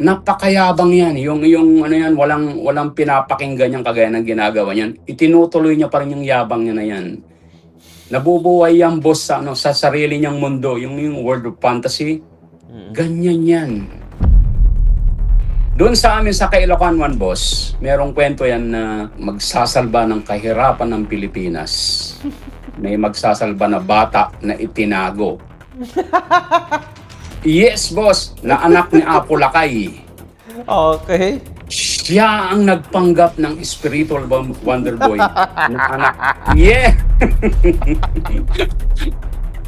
Napakayabang yan. Yung ano yan, walang pinapakinggan yung kagaya ng ginagawa niyan. Itinutuloy niya pa rin yung yabang niya na yan. Nabubuhay yung boss sa sarili niyang mundo, yung world of fantasy. Ganyan yan. Doon sa amin sa Kailokan One, boss, merong kwento yan na magsasalba ng kahirapan ng Pilipinas. May magsasalba na bata na itinago. Yes, boss, na anak ni Apo Lakay. Okay. Siya ang nagpanggap ng spiritual Wonder Boy na anak. Yeah!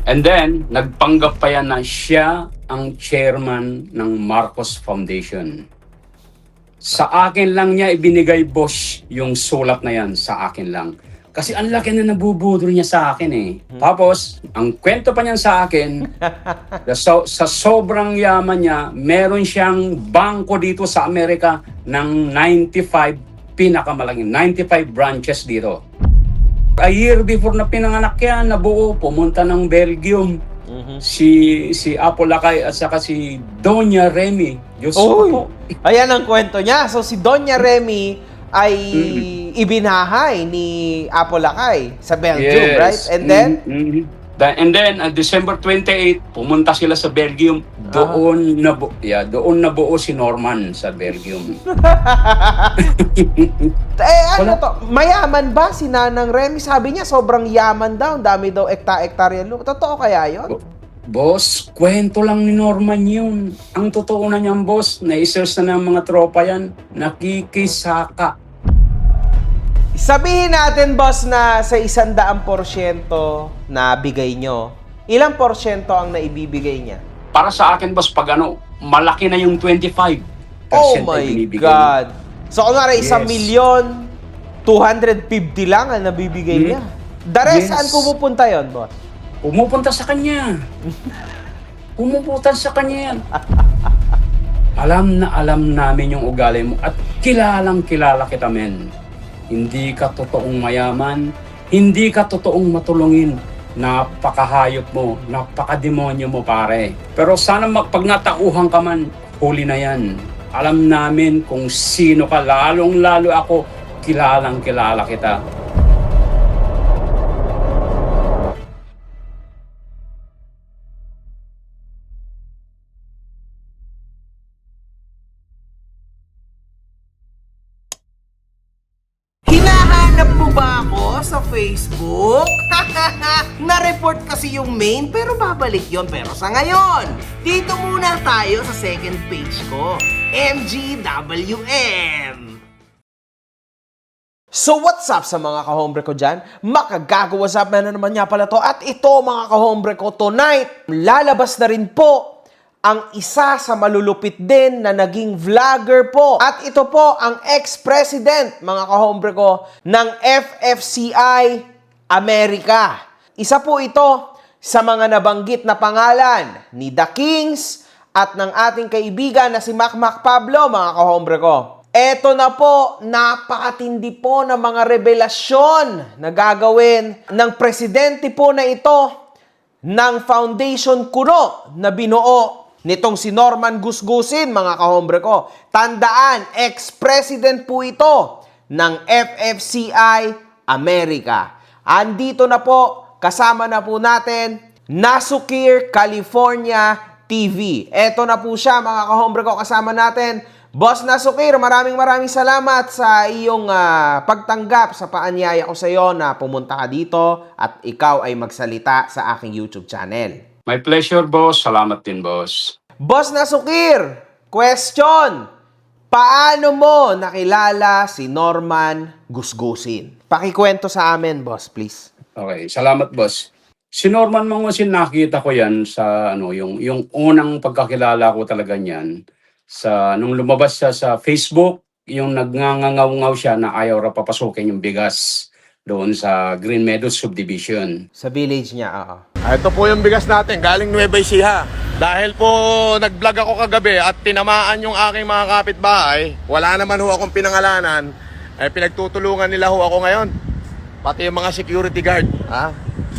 And then, nagpanggap pa yan na siya ang chairman ng Marcos Foundation. Sa akin lang niya ibinigay, boss, yung sulat na yan. Sa akin lang. Kasi ang laki na nabubudol niya sa akin eh. Tapos, ang kwento pa niyan sa akin, sa sobrang yaman niya, meron siyang bangko dito sa Amerika ng 95, pinakamalaking, 95 branches dito. A year before na pinanganak yan, nabuo, pumunta ng Belgium. Si Apo Lakay at saka si Doña Remy. Diyos ko po. Ayan ang kwento niya. So si Doña Remy ay ibinahay ni Apo Lakay sa Belgium, Yes. right? And then? And then, December 28, pumunta sila sa Belgium. Doon nabuo si Norman sa Belgium. Ano to? Mayaman ba si Nanang Remy? Sabi niya sobrang yaman daw. Ang dami daw ekta-ektarya lupa. Totoo kaya yun? Boss, kwento lang ni Norman yun. Ang totoo na niyan, boss, na-search na ng mga tropa yan, nakikisaka. Sabihin natin, boss, na sa 100% na bigay nyo, ilang porsyento ang naibibigay niya? Para sa akin, boss, pag malaki na yung 25%. Oh my God! So, kunwari, 1,250,000 lang ang nabibigay niya. The rest, saan pumupunta yun, boss? Pumupunta sa kanya. Pumupunta sa kanya yan. Alam na alam namin yung ugali mo at kilalang kilala kita, men. Hindi ka totoong mayaman, hindi ka totoong matulungin. Napakahayop mo, napakademonyo mo, pare. Pero sana pag natauhan ka man, huli na yan. Alam namin kung sino ka, lalong-lalo ako, kilalang kilala kita. Hinahanap mo ba ako sa Facebook? Na-report kasi yung main pero babalik yon. Pero sa ngayon, dito muna tayo sa second page ko, MGWM. So what's up sa mga kahombre ko dyan? Makagago, what's up na naman nga pala to. At ito mga kahombre ko, tonight, lalabas na rin po ang isa sa malulupit din na naging vlogger po. At ito po ang ex-president, mga kahombre ko, ng FFCI Amerika. Isa po ito sa mga nabanggit na pangalan ni The Kings at ng ating kaibigan na si Mac Pablo, mga kahombre ko. Eto na po, napakatindi po ng mga revelasyon na gagawin ng presidente po na ito ng foundation kuno na binuo nitong si Norman Gusgusin, mga kahombre ko. Tandaan, ex-president po ito ng FFCI Amerika. Andito na po, kasama na po natin, Nasukir California TV. Eto na po siya, mga kahombre ko, kasama natin. Boss Nasukir, maraming salamat sa iyong pagtanggap sa paanyaya ko sa iyo na pumunta ka dito at ikaw ay magsalita sa aking YouTube channel. My pleasure, boss. Salamat din, boss. Boss Nasukir, question. Paano mo nakilala si Norman Gusgusin? Pakikwento sa amin, boss, please. Okay, salamat, boss. Si Norman Mangusin, nakita ko yan sa yung unang pagkakilala ko talaga niyan. Nung lumabas siya sa Facebook, yung nagngangaw-ngaw siya na ayaw ra papasukin yung bigas doon sa Green Meadows Subdivision. Sa village niya, oo. Ito po yung bigas natin, galing Nueva Ecija. Dahil po nag-vlog ako kagabi at tinamaan yung aking mga kapitbahay, wala naman ho akong pinangalanan, ay pinagtutulungan nila ho ako ngayon. Pati yung mga security guard,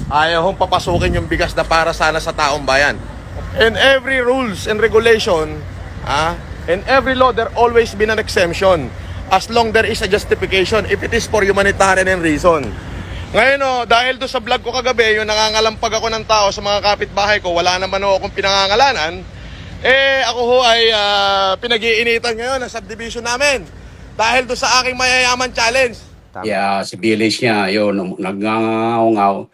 ayaw hong papasukin yung bigas na para sana sa taong bayan. And every rules and regulation, In every law, there always been an exemption as long there is a justification if it is for humanitarian reason. Ngayon dahil do sa vlog ko kagabi, yung nangangalampag ako ng tao sa mga kapitbahay ko, wala naman akong pinangangalanan, ako ho ay pinag-iinitan ngayon ng subdivision namin dahil do sa aking mayayaman challenge. Tama. Yeah, si village niya, yun, nagngangaw-ngaw.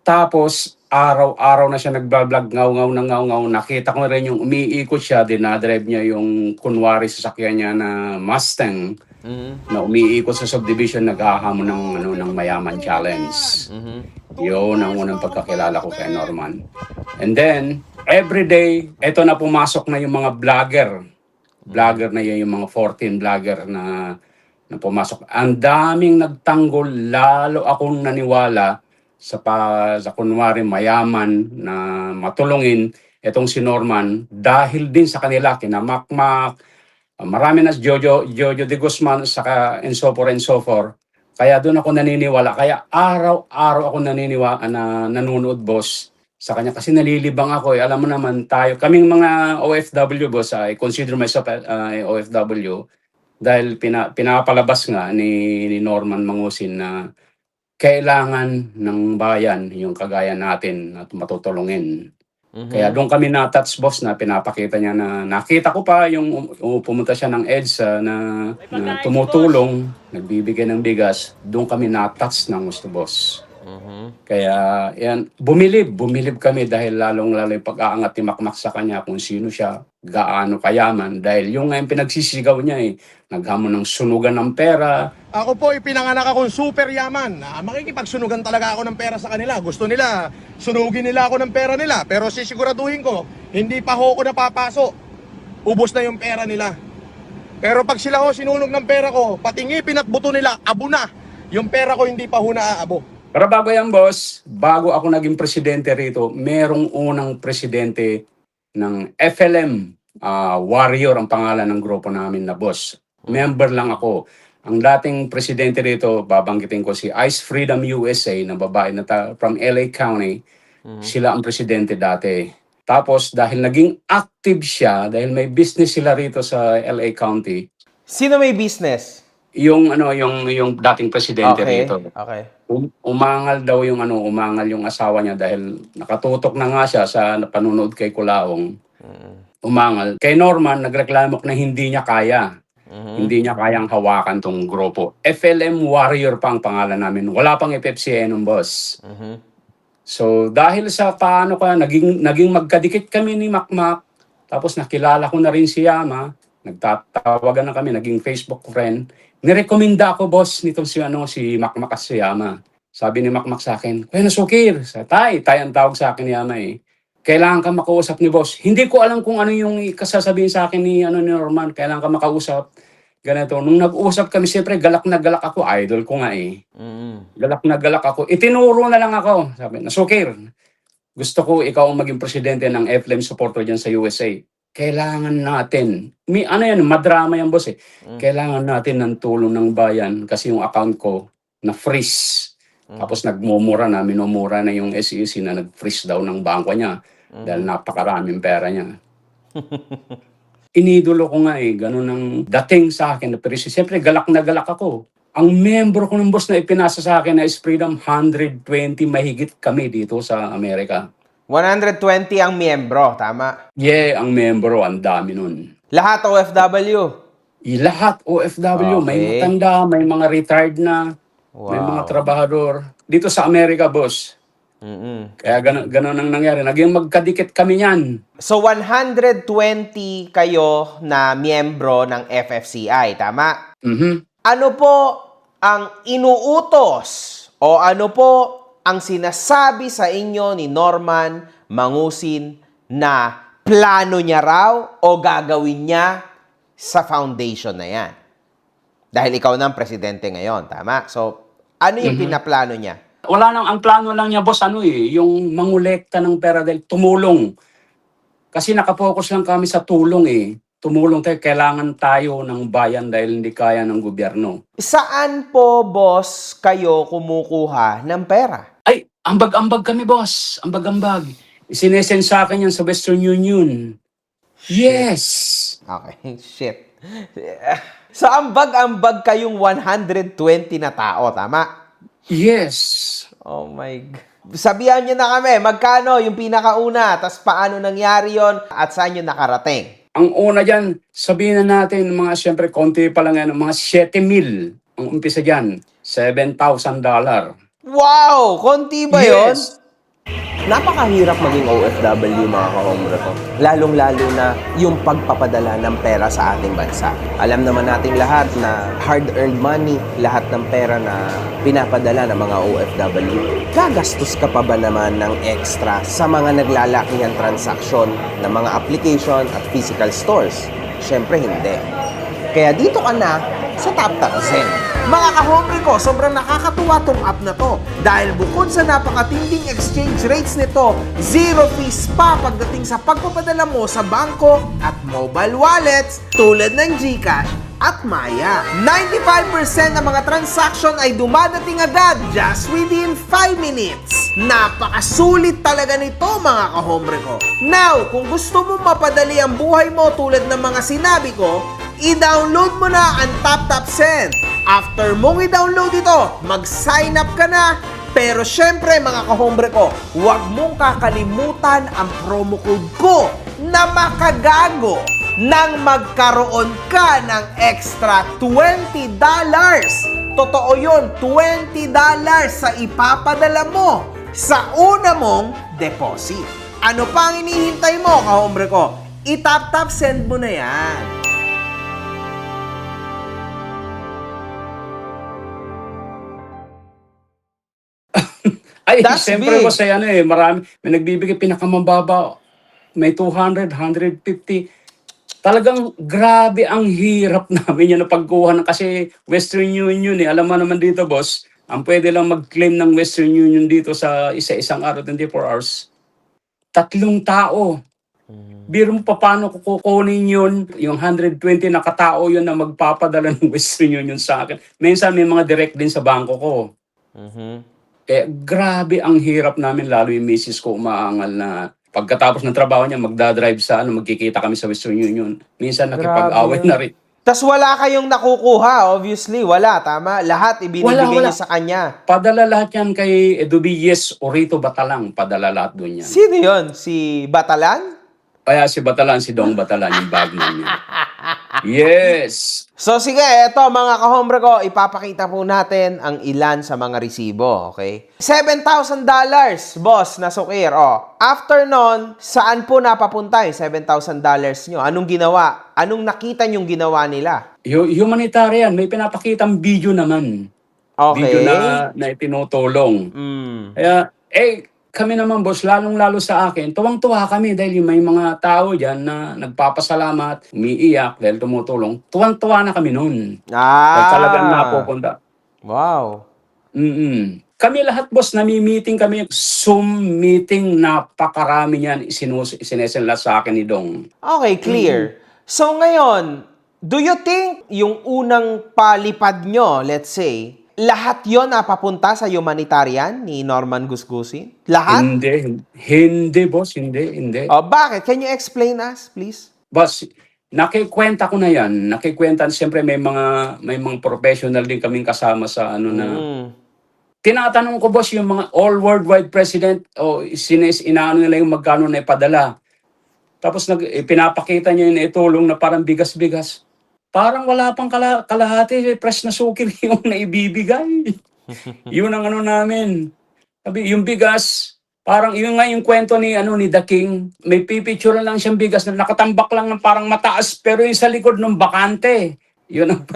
Tapos, araw-araw na siya nagbablog, ngaw-ngaw na ngaw-ngaw. Nakita ko rin yung umiikot siya, dinadrive niya yung kunwari sasakyan niya na Mustang na umiikot sa subdivision, naghahamon ng mayaman challenge. Yun ang unang pagkakilala ko kay Norman. And then, every day, eto na pumasok na yung mga vlogger. Vlogger na yun, yung mga 14 vlogger na pumasok. Ang daming nagtanggol, lalo akong naniwala sa kunwari mayaman na matulungin itong si Norman dahil din sa kanila, kina Makmak, marami na Jojo de Guzman, saka and so forth. Kaya doon ako naniniwala. Kaya araw-araw ako naniniwala na nanonood, boss, sa kanya. Kasi nalilibang ako. Alam mo naman tayo, kaming mga OFW, boss, I consider myself OFW dahil pinapalabas nga ni Norman Mangusin na kailangan ng bayan yung kagaya natin at matutulungin. Kaya doon kami na-touch, boss, na pinapakita niya na nakita ko pa yung pumunta siya ng EDSA na tumutulong, nagbibigay ng bigas. Doon kami na-touch ng gusto, boss. Kaya yan, bumilib kami dahil lalong-lalo yung pag-aangat ni Makmak sa kanya kung sino siya, gaano kayaman. Dahil yung ngayon pinagsisigaw niya naghamon ng sunugan ng pera. Ako po ipinanganak akong super yaman. Makikipagsunugan talaga ako ng pera sa kanila. Gusto nila, sunugin nila ako ng pera nila. Pero sisiguraduhin ko, hindi pa ho ako napapaso. Ubos na yung pera nila. Pero pag sila ho sinunog ng pera ko, pati ngipin at buto nila, abo na. Yung pera ko hindi pa ho naaabo. Pero bago yan, boss, bago ako naging presidente rito, merong unang presidente ng FLM, Warrior ang pangalan ng grupo namin na, boss. Member lang ako. Ang dating presidente rito, babanggitin ko si Ice Freedom USA na babae na from LA County. Sila ang presidente dati. Tapos dahil naging active siya, dahil may business sila rito sa LA County. Sino may business? Yung dating presidente rito. Okay. Umangal daw umangal yung asawa niya dahil nakatutok na nga siya sa panunood kay Kulaong. Umangal. Kay Norman, nagreklamo na hindi niya kaya. Hindi niya kayang hawakan tong grupo. FLM Warrior pa ang pangalan namin. Wala pang FFCN ng boss. So, dahil sa paano naging magkadikit kami ni Makmak, tapos nakilala ko na rin si Yama, nagtatawagan na kami, naging Facebook friend. Nirekomenda ako, boss, nitong si Makmak at si Yama. Sabi ni Makmak sa akin, "Kuya Nasukir," tay ang tawag sa akin ni Yama "Kailangan ka makausap ni boss." Hindi ko alam kung ano yung kasasabihin sa akin ni Norman. Kailangan ka makausap. Ganito. Nung nag-usap kami, siyempre, galak na galak ako. Idol ko nga Galak na galak ako. Itinuro na lang ako. Sabi, "Nasukir, gusto ko ikaw ang maging presidente ng FLM supporter dyan sa USA. Kailangan natin." Madrama yan, boss Kailangan natin ng tulong ng bayan kasi yung account ko na-freeze. Tapos minumura na yung SEC na nag-freeze daw ng bangko niya dahil napakaraming pera niya. Inidolo ko nga ganun ang dating sa akin. Pero siyempre, galak na galak ako. Ang membro ko ng boss na ipinasa sa akin na is Freedom, 120 mahigit kami dito sa Amerika. 120 ang miyembro, tama? Yeah, ang membro, ang dami nun. Lahat OFW. Lahat OFW, may matanda, may mga retired na, may mga trabahador. Dito sa Amerika, boss. Kaya ganun ang nangyari. Naging magkadikit kami niyan. So 120 kayo na miyembro ng FFCI, tama? Ano po ang inuutos o ano po ang sinasabi sa inyo ni Norman Mangusin na plano niya raw o gagawin niya sa foundation na yan? Dahil ikaw na ang presidente ngayon, tama? So, ano yung pinaplano niya? Wala nang, ang plano lang niya, boss, yung mangolekta ng pera dahil tumulong. Kasi nakapokus lang kami sa tulong Tumulong tayo, kailangan tayo ng bayan dahil hindi kaya ng gobyerno. Saan po, boss, kayo kumukuha ng pera? Ay, ambag-ambag kami, boss. Ambag-ambag. Sinesend sa akin yan sa Western Union. Yes! Okay, shit. So, ambag-ambag kayong 120 na tao, tama? Yes. Oh my God. Sabihan nyo na kami, magkano yung pinakauna, tas paano nangyari yon at saan yun nakarating? Ang una dyan, sabihin na natin, mga siyempre, konti pa lang yan, mga 7,000 ang umpisa dyan. $7,000. Wow! Konti ba yon? Yes. Napakahirap maging OFW mga ka-hombre ko. Lalong-lalo na yung pagpapadala ng pera sa ating bansa. Alam naman nating lahat na hard-earned money, lahat ng pera na pinapadala ng mga OFW. Gagastos ka pa ba naman ng extra sa mga naglalaking transaksyon ng mga application at physical stores? Siyempre hindi. Kaya dito ka na sa TapTap Zen. Mga kahombre ko, sobrang nakakatuwa tong app na to. Dahil bukod sa napakatinding exchange rates nito, zero fees pa pagdating sa pagpapadala mo sa bangko at mobile wallets tulad ng GCash at Maya. 95% ng mga transaction ay dumadating agad just within 5 minutes. Napakasulit talaga nito mga kahombre ko. Now, kung gusto mo mapadali ang buhay mo tulad ng mga sinabi ko, i-download mo na ang TapTap Send. After mong i-download ito, mag-sign up ka na. Pero syempre mga kahombre ko, huwag mong kakalimutan ang promo code ko na makagago nang magkaroon ka ng extra $20. Totoo yun, $20 sa ipapadala mo sa una mong deposit. Ano pa ang inihintay mo, kahombre ko? I-tap-tap send mo na yan. Ay, That's siyempre big. boss, ay ano marami, may nagbibigay pinakamababa, may 200, 150. Talagang grabe ang hirap namin yan na pagkuha ng, kasi Western Union alam mo naman dito boss, ang pwede lang mag-claim ng Western Union dito sa isa-isang araw, 24 hours, 3 tao. Biro mo pa paano ko kukunin yun, yung 120 na katao yun na magpapadala ng Western Union sa akin. Minsan may mga direct din sa bangko ko. Eh, grabe ang hirap namin, lalo yung misis ko umaangal na pagkatapos ng trabaho niya, magdadrive sa magkikita kami sa Western Union. Minsan nakipag-away Grabe na yun. rin. Tas wala kayong nakukuha, obviously. Wala, tama? Lahat ibinibigay Wala. niyo sa kanya. Padala lahat yan kay Edubilles o Rito Batalang. Padala lahat doon yan. Sino yon? Si Batalan? Kaya si Batalan, si Dong Batalan, yung bagman niya. Yes! So sige, eto mga kahombre ko, ipapakita po natin ang ilan sa mga resibo, okay? $7,000, boss, na sukir. Oh. After nun, saan po napapunta yung $7,000 nyo? Anong ginawa? Anong nakita nyong ginawa nila? Humanitarian, may pinapakitang video naman. Okay. Video na itinutulong. Kaya, kami naman boss, lalong-lalo sa akin, tuwang-tuwa kami dahil may mga tao dyan na nagpapasalamat, umiiyak dahil tumutulong. Tuwang-tuwa na kami noon. Dahil talagang napupunta. Wow. Kami lahat boss, nami-meeting kami. Zoom meeting, napakarami niyan isinesela sa akin ni Dong. Okay, clear. So ngayon, do you think yung unang palipad nyo, let's say, lahat yon napapunta sa humanitarian ni Norman Gusgusin? Lahat? Hindi boss, hindi. Oh, bakit? Can you explain us, please? Boss, nakikwenta ko na yan. Nakikwenta, siyempre may mga professional din kaming kasama sa na. Tinatanong ko boss yung mga all worldwide president o inaano nila yung magkano na ipadala. Tapos pinapakita niya yung itulong na parang bigas-bigas. Parang wala pang kalahati, fresh na sukir yung naibibigay. Yun ang namin. Sabi, yung bigas, parang yun nga yung kwento ni The King. May pipicture lang siyang bigas na nakatambak lang ng parang mataas, pero yung sa likod ng bakante. Yun ang...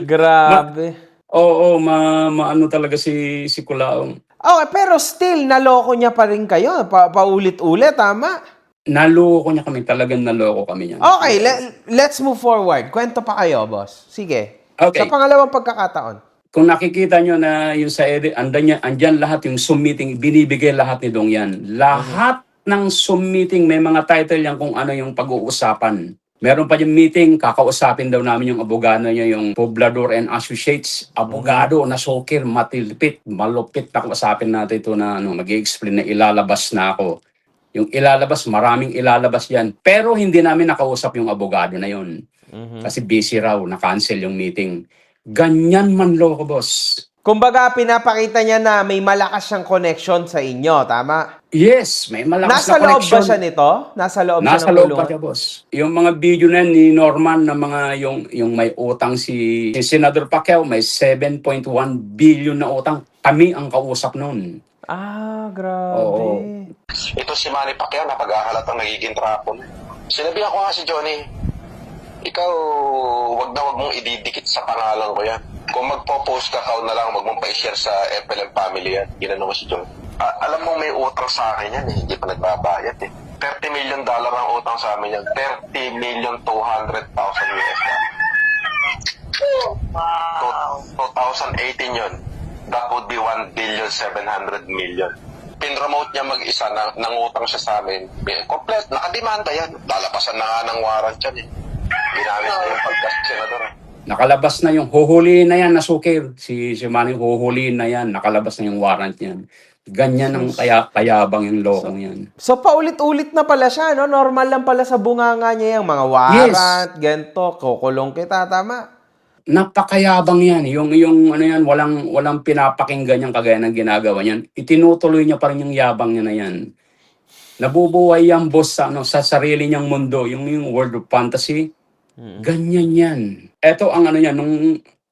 Grabe. Oo, maano talaga si Kulaong. Okay, pero still, naloko niya pa rin kayo. Paulit-ulit, tama? Naloko niya kami, talagang naloko kami niyan. Okay, let's move forward. Kwento pa kayo, boss. Sige. Okay. Sa pangalawang pagkakataon. Kung nakikita nyo na yung sa edit, andyan lahat yung Zoom meeting, binibigay lahat ni Dong yan. Lahat ng Zoom meeting, may mga title yan kung ano yung pag-uusapan. Meron pa yung meeting, kakausapin daw namin yung abogado niya, yung Poblador and Associates. Abogado na sokir, matilpit, malupit na kausapin natin ito na mag-i-explain na ilalabas na ako. Yung ilalabas, maraming ilalabas yan. Pero hindi namin nakausap yung abogado na yun. Kasi busy raw, na-cancel yung meeting. Ganyan manloko, boss. Kumbaga, pinapakita niya na may malakas siyang connection sa inyo, tama? Yes, may malakas Nasa na loob ba connection. siya nito? Nasa loob siya Nasa ng loob pa kulungan? siya, boss. Yung mga video na ni Norman na mga yung may utang si Senador Pacquiao, may 7.1 billion na utang. Kami ang kausap noon. Ah, Oo. grabe. Ito si Manny Pacquiao, napag-ahalatang nagiging trapo na. Sinabihan ko nga si Johnny, ikaw, wag mong ididikit sa pangalan ko yan. Kung magpo-post ka, na lang, wag mong pa-share sa FLM family yan. Ginano mo si Johnny. Alam mo may utang sa akin yan hindi pa nagbabayad eh. $30 million ang utang sa amin yan. 30,200,000 US dollar. 2018 yun. That would be 1,700,000,000. Pinromote niya mag-isa na nangutang siya sa amin. Complete, nakademanda yan. Lalapasan na nga ng warrant yan eh. Ginamit na yung pagka-senador eh. Nakalabas na yung huhulihin na yan na sukir. Si Manny huhulihin na yan. Nakalabas na yung warrant niyan. Ganyan ang kayabang yung lokong yan. So, paulit-ulit na pala siya, no? Normal lang pala sa bunganga niya yung mga warrant, gento, kukulong kita, tama? Napakayabang yan. Yung ano yan, walang pinapakinggan yung kagaya ng ginagawa niyan. Itinutuloy niya pa rin yung yabang niya na yan. Nabubuhay yan, boss, sa sarili niyang mundo. Yung world of fantasy. Ganyan yan. Eto ang ano niya,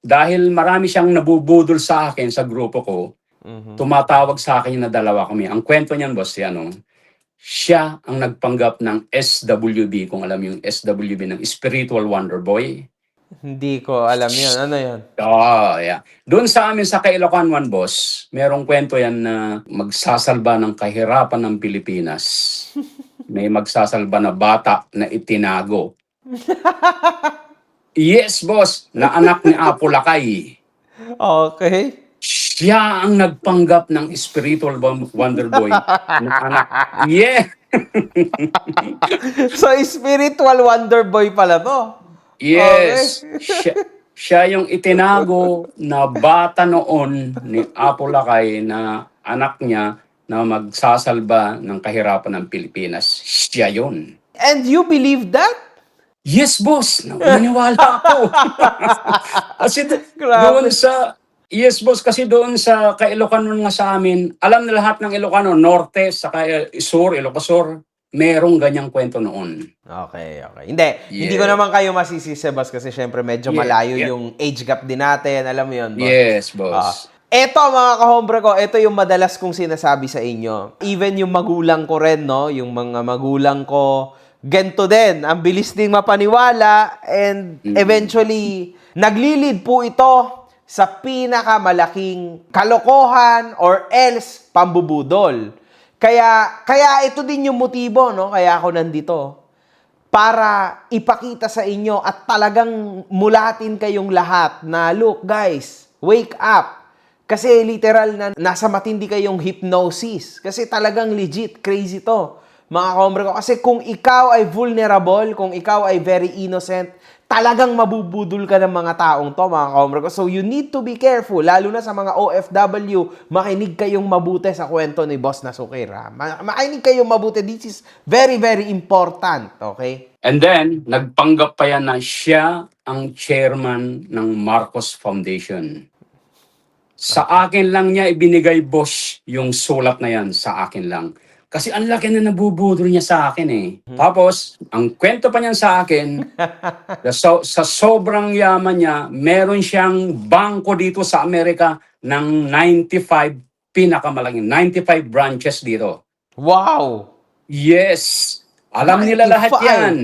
dahil marami siyang nabubudol sa akin sa grupo ko, tumatawag sa akin na dalawa kami. Ang kwento niyan, boss, siya ang nagpanggap ng SWB, kung alam yung SWB, ng Spiritual Wonder Boy. Hindi ko alam yun. Ano yun? Yeah. Doon sa amin sa Kailocan One, boss, merong kwento yan na magsasalba ng kahirapan ng Pilipinas. May magsasalba na bata na itinago. Yes, boss, na anak ni Apo Lakay. Okay. Siya ang nagpanggap ng Spiritual Wonder Boy na anak. Yeah! So, spiritual wonder boy pala to. Yes. Siya yung itinago na bata noon ni Apo Lakay na anak niya na magsasalba ng kahirapan ng Pilipinas. Siya yun. And you believe that? Yes, boss. Naniwala ako. Kasi Grabe. doon sa... Yes, boss. Kasi doon sa Kailocan nga sa amin, alam na lahat ng Ilocano, Norte, saka Sur, Ilocosur, merong ganyang kwento noon. Okay. Hindi ko naman kayo masisisi, boss, kasi syempre medyo malayo yung age gap din natin. Alam mo yun, boss? Yes, boss. Eto, mga kahombre ko, ito yung madalas kong sinasabi sa inyo. Even yung magulang ko rin, no? Yung mga magulang ko, gento din. Ang bilis ding mapaniwala and eventually, naglilid po ito sa pinakamalaking kalokohan or else pambubudol. Kaya ito din yung motibo, no? Kaya ako nandito. Para ipakita sa inyo at talagang mulatin kayong lahat na, look guys, wake up. Kasi literal na nasa matindi kayong hypnosis. Kasi talagang legit, crazy to. Mga kahombre ko. Kasi kung ikaw ay vulnerable, kung ikaw ay very innocent, talagang mabubudol ka ng mga taong to, mga kahombre ko. So you need to be careful, lalo na sa mga OFW, makinig kayong mabuti sa kwento ni Boss Nasukir. Makinig kayong mabuti. This is very, very important. Okay? And then, nagpanggap pa yan na siya ang chairman ng Marcos Foundation. Sa akin lang niya ibinigay, boss, yung sulat na yan. Sa akin lang. Kasi ang laki na nabubudol niya sa akin eh. Tapos, ang kwento pa niyan sa akin, sa sobrang yaman niya, meron siyang bangko dito sa Amerika ng 95 pinakamalaking, 95 branches dito. Wow! Yes! Alam nila lahat 95. yan.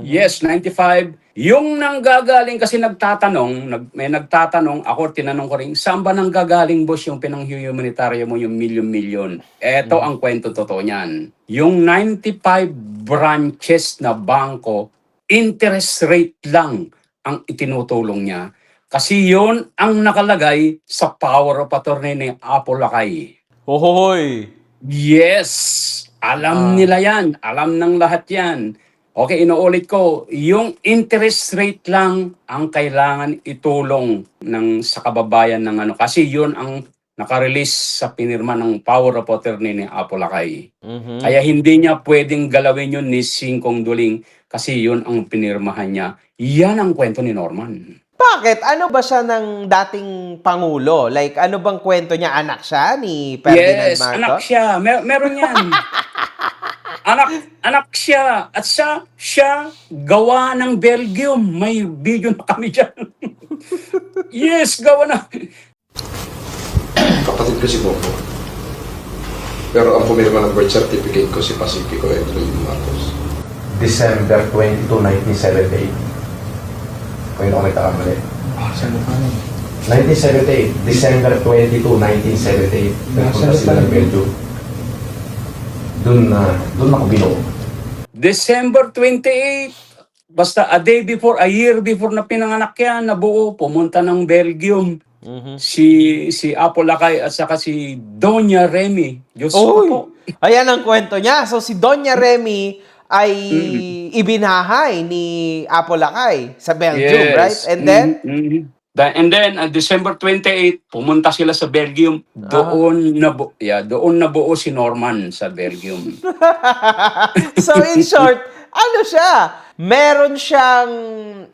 Yes, 95. Yung nanggagaling kasi may nagtatanong, ako tinanong ko rin, saan ba nanggagaling, boss, yung pinang-humanitaryo mo, yung milyon-milyon? Eto ang kwento totoo niyan. Yung 95 branches na bangko, interest rate lang ang itinutulong niya. Kasi yon ang nakalagay sa power of attorney ni Apo Lakay. Hohoy! Yes! Alam nila yan. Alam ng lahat yan. Okay, inuulit ko, yung interest rate lang ang kailangan itulong sa kababayan ng ano. Kasi yun ang Nakarelease sa pinirma ng power of attorney ni Apo Lakay. Mhm. Kaya hindi niya pwedeng galawin yun ni Singkong Duling kasi yun ang pinirmahan niya. Yan ang kwento ni Norman. Bakit? Ano ba siya ng dating Pangulo? Like, ano bang kwento niya? Anak siya ni Ferdinand Yes, anak Marcos? siya. Meron yan. Anak siya. At siya gawa ng Belgium. May video na kami dyan. Yes, gawa na. Kapatid ko si Coco. Pero ang pumirma ng birth certificate ko si Pacifico Edwin Marcos. December 22, 1978. Kung yun ako nagkakamali. Saan ka na? 1978. December 22, 1978. Nagpunta sila ng Belgium. Doon ako binuo. December 28, basta a year before na pinanganak yan, nabuo, pumunta ng Belgium. Si Apo Lakay at saka si Doña Remy. Diyos ko Oy! po. Ayan ang kwento niya. So, si Doña Remy ay ibinahay ni Apo Lakay sa Belgium, Yes. right? And then, And then, December 28, pumunta sila sa Belgium. Doon nabuo si Norman sa Belgium. so in short, ano siya? Meron siyang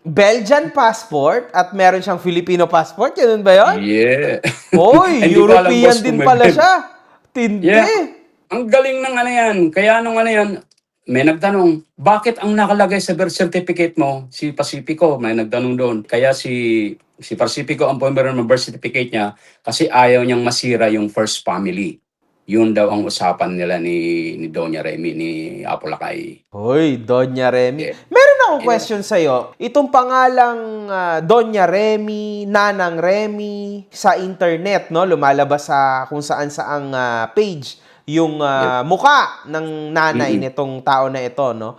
Belgian passport at meron siyang Filipino passport. Ganun ba yun? Yeah. Oy, Hindi ko alam, European boss, din kung pala may- siya. Tindi. Yeah. Ang galing ng ano yan. Kaya nung ano yan, may nagtanong, bakit ang nakalagay sa birth certificate mo, si Pacifico, may nagtanong doon. Kaya si Pacifico ang pumirma ng birth certificate niya kasi ayaw niyang masira yung first family. Yun daw ang usapan nila ni Doña Remy, ni Apo Lakay. Hoy, Doña Remy. Yeah. Meron akong question sa'yo. Itong pangalang Doña Remy, Nanang Remy, sa internet, no, lumalabas sa kung saan saang page yung muka ng nanay nitong tao na ito, no?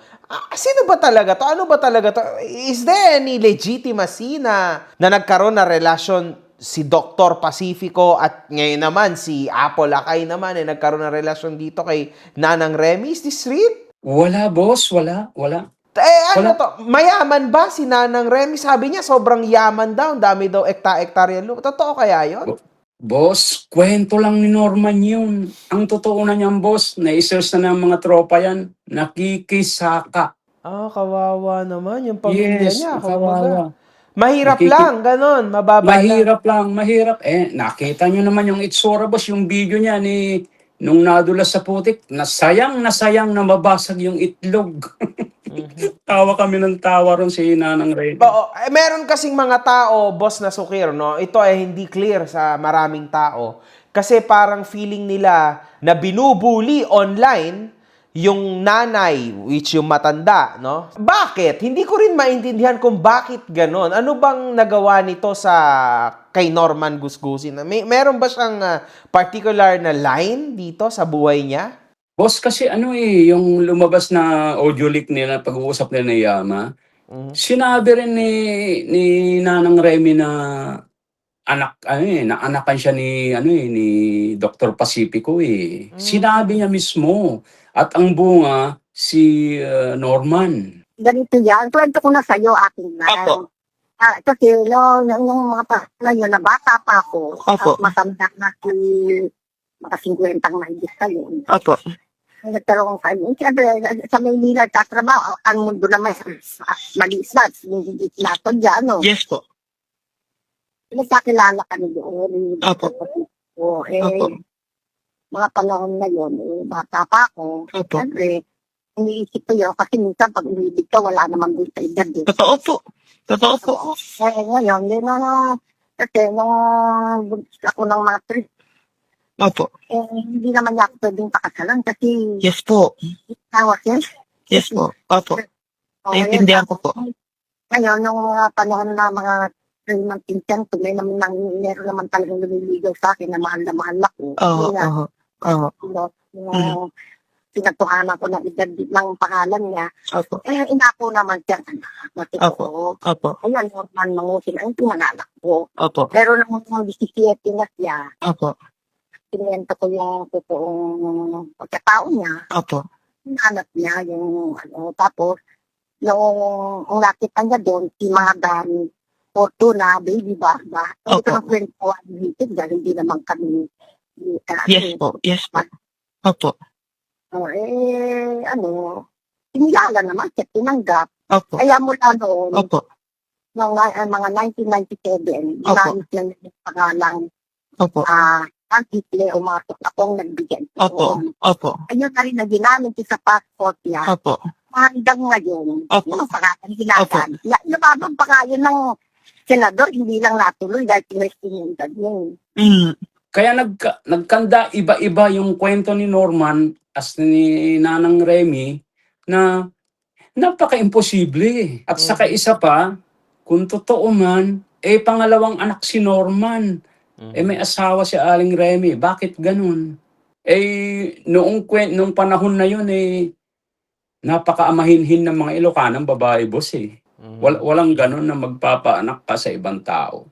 Sino ba talaga to? Ano ba talaga to? Is there any legitimacy na nagkaroon na relasyon si Dr. Pacifico at ngayon naman si Apo Lakay naman nagkaroon ng relasyon dito kay Nanang Remy? Is this real? Wala, boss. Wala. Ano to? Mayaman ba si Nanang Remy? Sabi niya sobrang yaman daw. Ang dami daw ekta-ektarya lupa. Totoo kaya yun? Boss, kwento lang ni Norman yun. Ang totoo na niyan, boss, na-search na ng mga tropa yan, nakikisaka. Kawawa naman. Yung pamilya Yes, niya. kawawa. Mahirap lang, ganon. Mababa lang. Mahirap. Nakita nyo naman yung itsura, boss, yung video niya nung nadulas sa putik, nasayang na mabasag yung itlog. Tawa kami ng tawa ron si Nanang Remy. Meron kasing mga tao, boss na sukir, no? Ito ay hindi clear sa maraming tao. Kasi parang feeling nila na binubuli online yung nanay, which yung matanda, no? Bakit? Hindi ko rin maintindihan kung bakit ganon. Ano bang nagawa nito sa kay Norman Gusgusin? Meron ba siyang particular na line dito sa buhay niya? Boss, kasi yung lumabas na audio leak nila, pag-uusap nila ni Yama, sinabi rin ni Nanang Remy na naanakan siya ni Dr. Pacifico eh. Sinabi niya mismo. At ang bunga, si Norman. Ganito yan. Kwento ko na sa'yo, aking na. Apo. Kasi yung mga ngayon na bata pa ako, Apo. masamda na si mga 50 ang mahigit sa yun. Opo. Nagkaroon sa inyo. Sa Maynila, tatrabaho, ang mundo naman maliit na, hindi nato dyan, no? Yes po. Nagkakilala kami doon. Apo. O, Apo. mga panahon na yun, bata pa ako. Apo. Siyempre, iniisip ko yun, kasi minsan pag umibig ka, wala namang doon sa edad. Eh. Totoo po. Totoo po. Ngayon, yun na, kasi nung buntis ako ng mga trip, Opo. hindi naman niya ako pwedeng pakasalan kasi Yes po. tawas yan. Yes po. Opo. O, Naiintindihan ko po. Ngayon, nung panahon na mga 3 months in Tiento, meron naman talagang lumiligaw sa akin na mahal ako. Oo. Yun nga, Oo. pinagtuhanan ko ng edad ng pangalan niya. Opo. Inako naman siya. Opo. Opo. Ayan, Norman Mangusin, ang pinanganak ko. Opo. Pero nung 17 na siya, Opo. pinento ko yung totoong pagkatao niya. Opo. Hanap niya yung tapos, yung nakita niya doon, si Magan, Fortuna, baby ba? Hindi ko Opo. ng kwento ko dahil hindi naman kami Yes po. Yes po. Opo. tinilala naman siya, tinanggap. Opo. Kaya mula noon, Opo. mga 1997, ginamit niya yung pangalan, Opo. Francis Leo Matos, akong nagbigay. Opo. Opo. Ayun na rin na ginamit siya sa passport niya. Opo. Hanggang ngayon, Opo. yung pangalan, hinatan. Lumabang pa kayo ng senador, hindi lang natuloy dahil tinestiningan yun. Mm. Kaya nagkanda iba-iba yung kwento ni Norman as ni Nanang Remy na napaka-imposible. At saka isa pa, kung totoo man, pangalawang anak si Norman. May asawa si Aling Remy. Bakit ganun? Noong panahon na yun, napaka-amahinhin ng mga Ilocanang babae, boss eh. Walang ganun na magpapaanak ka sa ibang tao.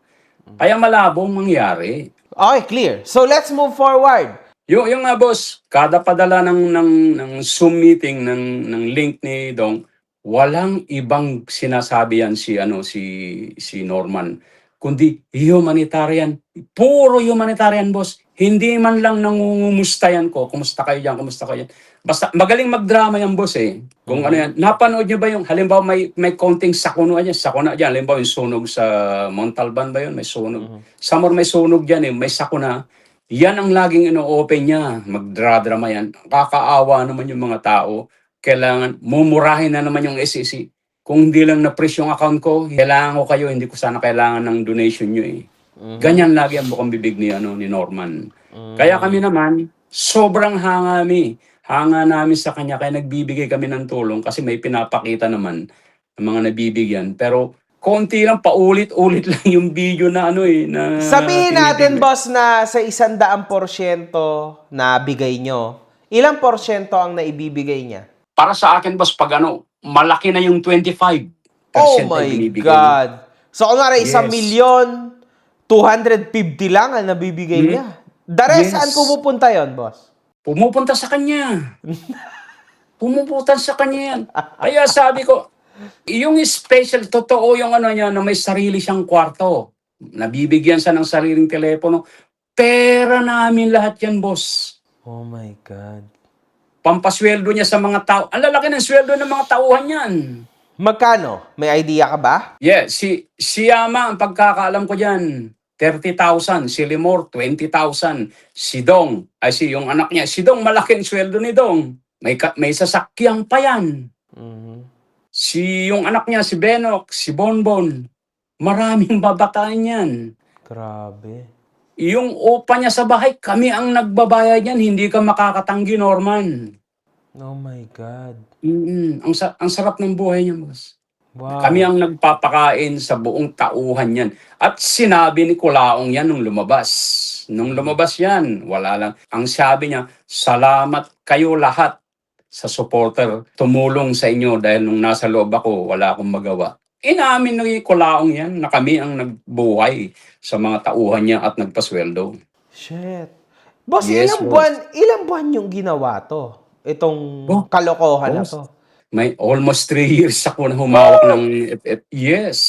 Kaya malabong mangyari. Okay, clear. So let's move forward. Yung nga boss, kada padala ng Zoom meeting ng link ni Dong, walang ibang sinasabi yan si Norman, kundi humanitarian. Puro humanitarian, boss. Hindi man lang nangungumusta yan ko. Kumusta kayo dyan? Kumusta kayo dyan? Basta magaling magdrama yan, boss eh. Kung ano yan. Napanood nyo ba yung, halimbawa may konting sakuna dyan. Halimbawa yung sunog sa Montalban ba yun? May sunog. Samor may sunog dyan eh. May sakuna. Yan ang laging ino-open niya. Magdradrama yan. Kakaawa naman yung mga tao. Kailangan, mumurahin na naman yung SEC. Kung hindi lang na-press yung account ko, kailangan ko kayo. Hindi ko sana kailangan ng donation nyo eh. Ganyan lagi ang bukang bibig ni Norman. Kaya kami naman, sobrang hanga namin sa kanya. Kaya nagbibigay kami ng tulong kasi may pinapakita naman ng mga nabibigyan. Pero konti lang, paulit-ulit lang yung video na na Sabihin natin, tinitindi. boss, na sa 100% na bigay nyo, ilang porsyento ang naibibigay niya? Para sa akin, boss, pag malaki na yung 25% Oh na my binibigay. God. So, kunwari, Yes. 1,250,000 lang ang nabibigay niya. The rest, Yes. saan pumupunta yon, boss? Pumupunta sa kanya. Pumupunta sa kanya yan. Kaya sabi ko, yung special, totoo yung niya na may sarili siyang kwarto. Nabibigyan siya ng sariling telepono. Pera namin lahat yan, boss. Oh my God. Pampasweldo niya sa mga tao. Ang lalaki ng sweldo ng mga tauhan yan. Magkano? May idea ka ba? Yeah, si Yama, ang pagkakaalam ko dyan, 30,000. Si Limor, 20,000. Si Dong, yung anak niya. Si Dong, malaking sweldo ni Dong. May sasakyan pa yan. Yung anak niya, si Benok, si Bonbon. Maraming babataan yan. Grabe. Yung upa niya sa bahay, kami ang nagbabayad yan. Hindi ka makakatanggi, Norman. Oh my God. Ang sarap ng buhay niya, boss. Wow. Kami ang nagpapakain sa buong tauhan yan. At sinabi ni Kulaong yan nung lumabas. Nung lumabas yan, wala lang. Ang sabi niya, salamat kayo lahat sa supporter. Tumulong sa inyo dahil nung nasa loob ako, wala akong magawa. Inamin ni Kulaong yan na kami ang nagbuhay sa mga tauhan niya at nagpasweldo. Shit. Boss, Yes, ilang buwan yung ginawa to? Itong Oh, kalokohan na boss. to. May almost 3 years ako na humawak ng FF. Yes.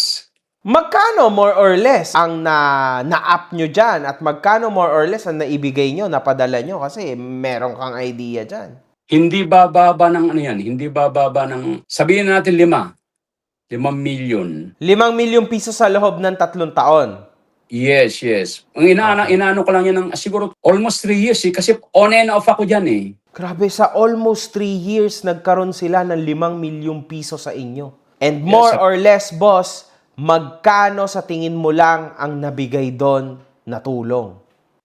Magkano more or less ang na-up nyo dyan? At magkano more or less ang naibigay nyo, napadala nyo? Kasi meron kang idea dyan. Hindi bababa ng hindi bababa ng, sabihin natin 5 million. 5 milyong piso sa loob ng 3 taon. Yes. Ang inaano ko lang yan ng siguro almost 3 years kasi on and off ako dyan eh. Grabe, sa almost 3 years, nagkaroon sila ng 5 milyong piso sa inyo. And more Yes, or less, boss, magkano sa tingin mo lang ang nabigay doon na tulong?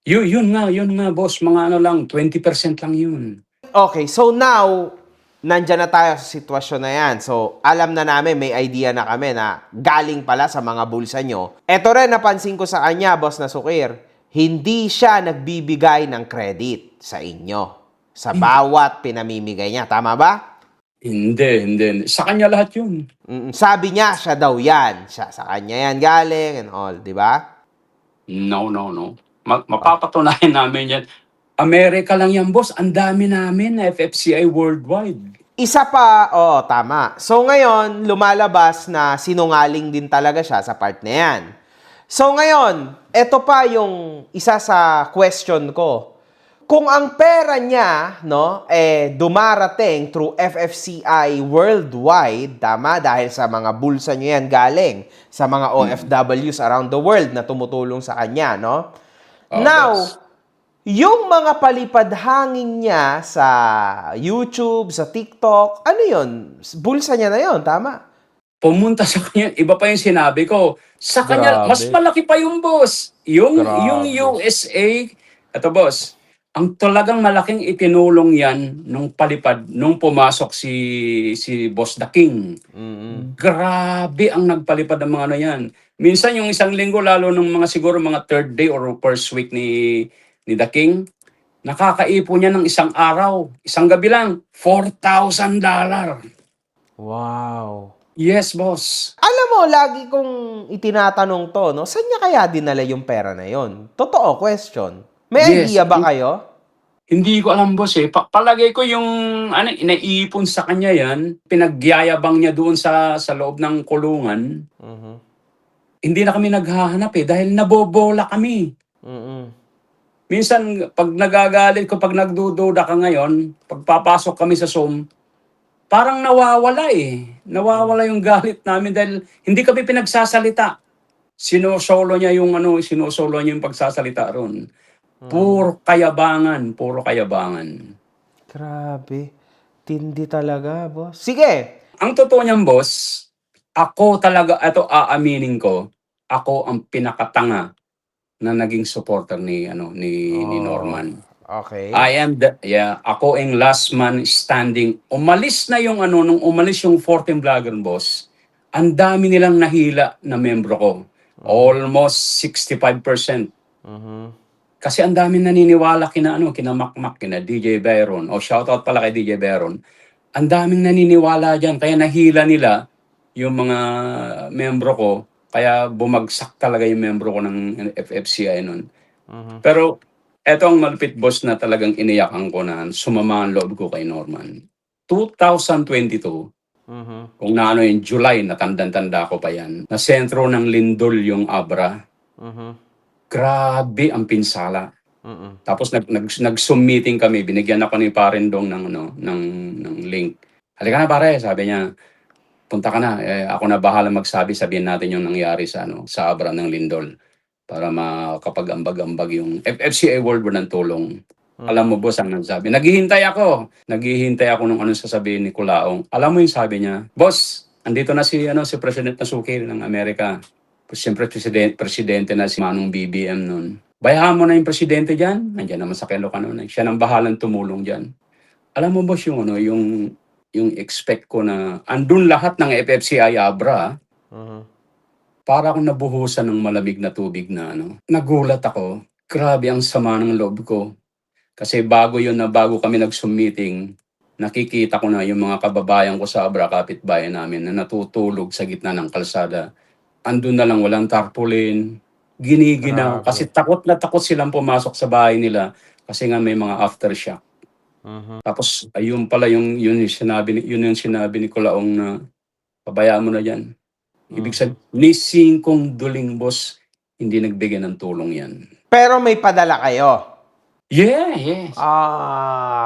Yun nga boss, mga lang, 20% lang yun. Okay, so now, nandyan na tayo sa sitwasyon na yan. So, alam na namin, may idea na kami na galing pala sa mga bulsa nyo. Ito rin, napansin ko sa kanya, boss na Sukir, hindi siya nagbibigay ng credit sa inyo. Sa bawat pinamimigay niya. Tama ba? Hindi. Sa kanya lahat yun. Sabi niya, siya daw yan. Sa kanya yan galing and all. Di ba? No. Mapapatunayan namin yan. Amerika lang yan, boss. Ang dami namin na FFCI worldwide. Isa pa, tama. So ngayon, lumalabas na sinungaling din talaga siya sa part na yan. So ngayon, eto pa yung isa sa question ko. Kung ang pera niya, no, dumarating through FFCI worldwide, tama, dahil sa mga bulsa niya yan galing sa mga OFWs around the world na tumutulong sa kanya, no? Now, boss. yung mga palipad hangin niya sa YouTube, sa TikTok, ano yun? Bulsa niya na yun, tama? Pumunta sa kanya, iba pa yung sinabi ko. Sa kanya, mas Grabe. malaki pa yung boss. Yung Grabe. USA, ito boss, ang talagang malaking itinulong yan nung palipad, nung pumasok si Boss The King. Grabe ang nagpalipad ng mga ano yan. Minsan yung isang linggo, lalo nung mga siguro mga third day or first week ni The King, nakakaipon niya ng isang araw, isang gabi lang, $4,000. Wow. Yes, boss. Alam mo, lagi kong itinatanong to, no? Saan niya kaya dinala yung pera na yon? Totoo, question. May Yes. idea ba kayo? Hindi ko alam, boss eh. Palagay ko yung inaipon sa kanya yan, pinagyayabang niya doon sa loob ng kulungan. Hindi na kami naghahanap eh dahil nabobola kami. Minsan pag nagagalit ko, pag nagdududa ka ngayon, pagpapasok kami sa Zoom, parang nawawala eh. Nawawala yung galit namin dahil hindi kami pinagsasalita. Sinosolo niya yung pagsasalita ron. Puro kayabangan, puro kayabangan. Grabe. Tindi talaga, boss. Sige. Ang totoo niyan, boss, ako talaga, ito aaminin ko, ako ang pinakatanga na naging supporter ni Norman. Okay. Ako ang last man standing. Umalis na yung nung umalis yung 14 Vlogger boss, ang dami nilang nahila na membro ko. Almost 65%. Kasi ang dami naniniwala kina Makmak, kina DJ Byron. Shoutout pala kay DJ Byron. Ang daming naniniwala diyan kaya nahila nila yung mga membro ko. Kaya bumagsak talaga yung membro ko ng FFCI noon. Pero eto ang malupit boss na talagang iniyakan ko na sumama ang loob ko kay Norman. 2022, kung yung July, natandang-tanda ko pa yan, na sentro ng lindol yung Abra. Grabe ang pinsala. Tapos nag-Zoom meeting kami, binigyan ako ni Parendong ng link. Halika na pare, sabi niya, punta ka na, ako na bahala magsabi, sabihin natin yung nangyari sa Abra ng lindol para makapag-ambag-ambag yung FFCA World War ng tulong. Alam mo boss, ang nagsabi, naghihintay ako nung anong sasabihin ni Kulaong. Alam mo yung sabi niya, boss, andito na si President Nasuki ng Amerika. Siyempre, presidente na si Manong BBM noon. Bayaan mo na yung presidente dyan. Nandiyan naman sa Caloocan noon. Siya nang bahalang tumulong dyan. Alam mo boss, yung expect ko na andun lahat ng FFCI Abra, para akong nabuhusan ng malamig na tubig na Nagulat ako. Grabe ang sama ng loob ko. Kasi bago kami nag-Zoom meeting, nakikita ko na yung mga kababayan ko sa Abra, kapitbayan namin, na natutulog sa gitna ng kalsada. Andun na lang, walang tarpaulin, giniginaw. Grabe. Kasi takot na takot silang pumasok sa bahay nila kasi nga may mga aftershock. Tapos ayun pala yung sinabi ni Kulaong na pabayaan mo na diyan. Ibig sabihin, ni singkong duling boss, hindi nagbigay ng tulong yan. Pero may padala kayo. Yes.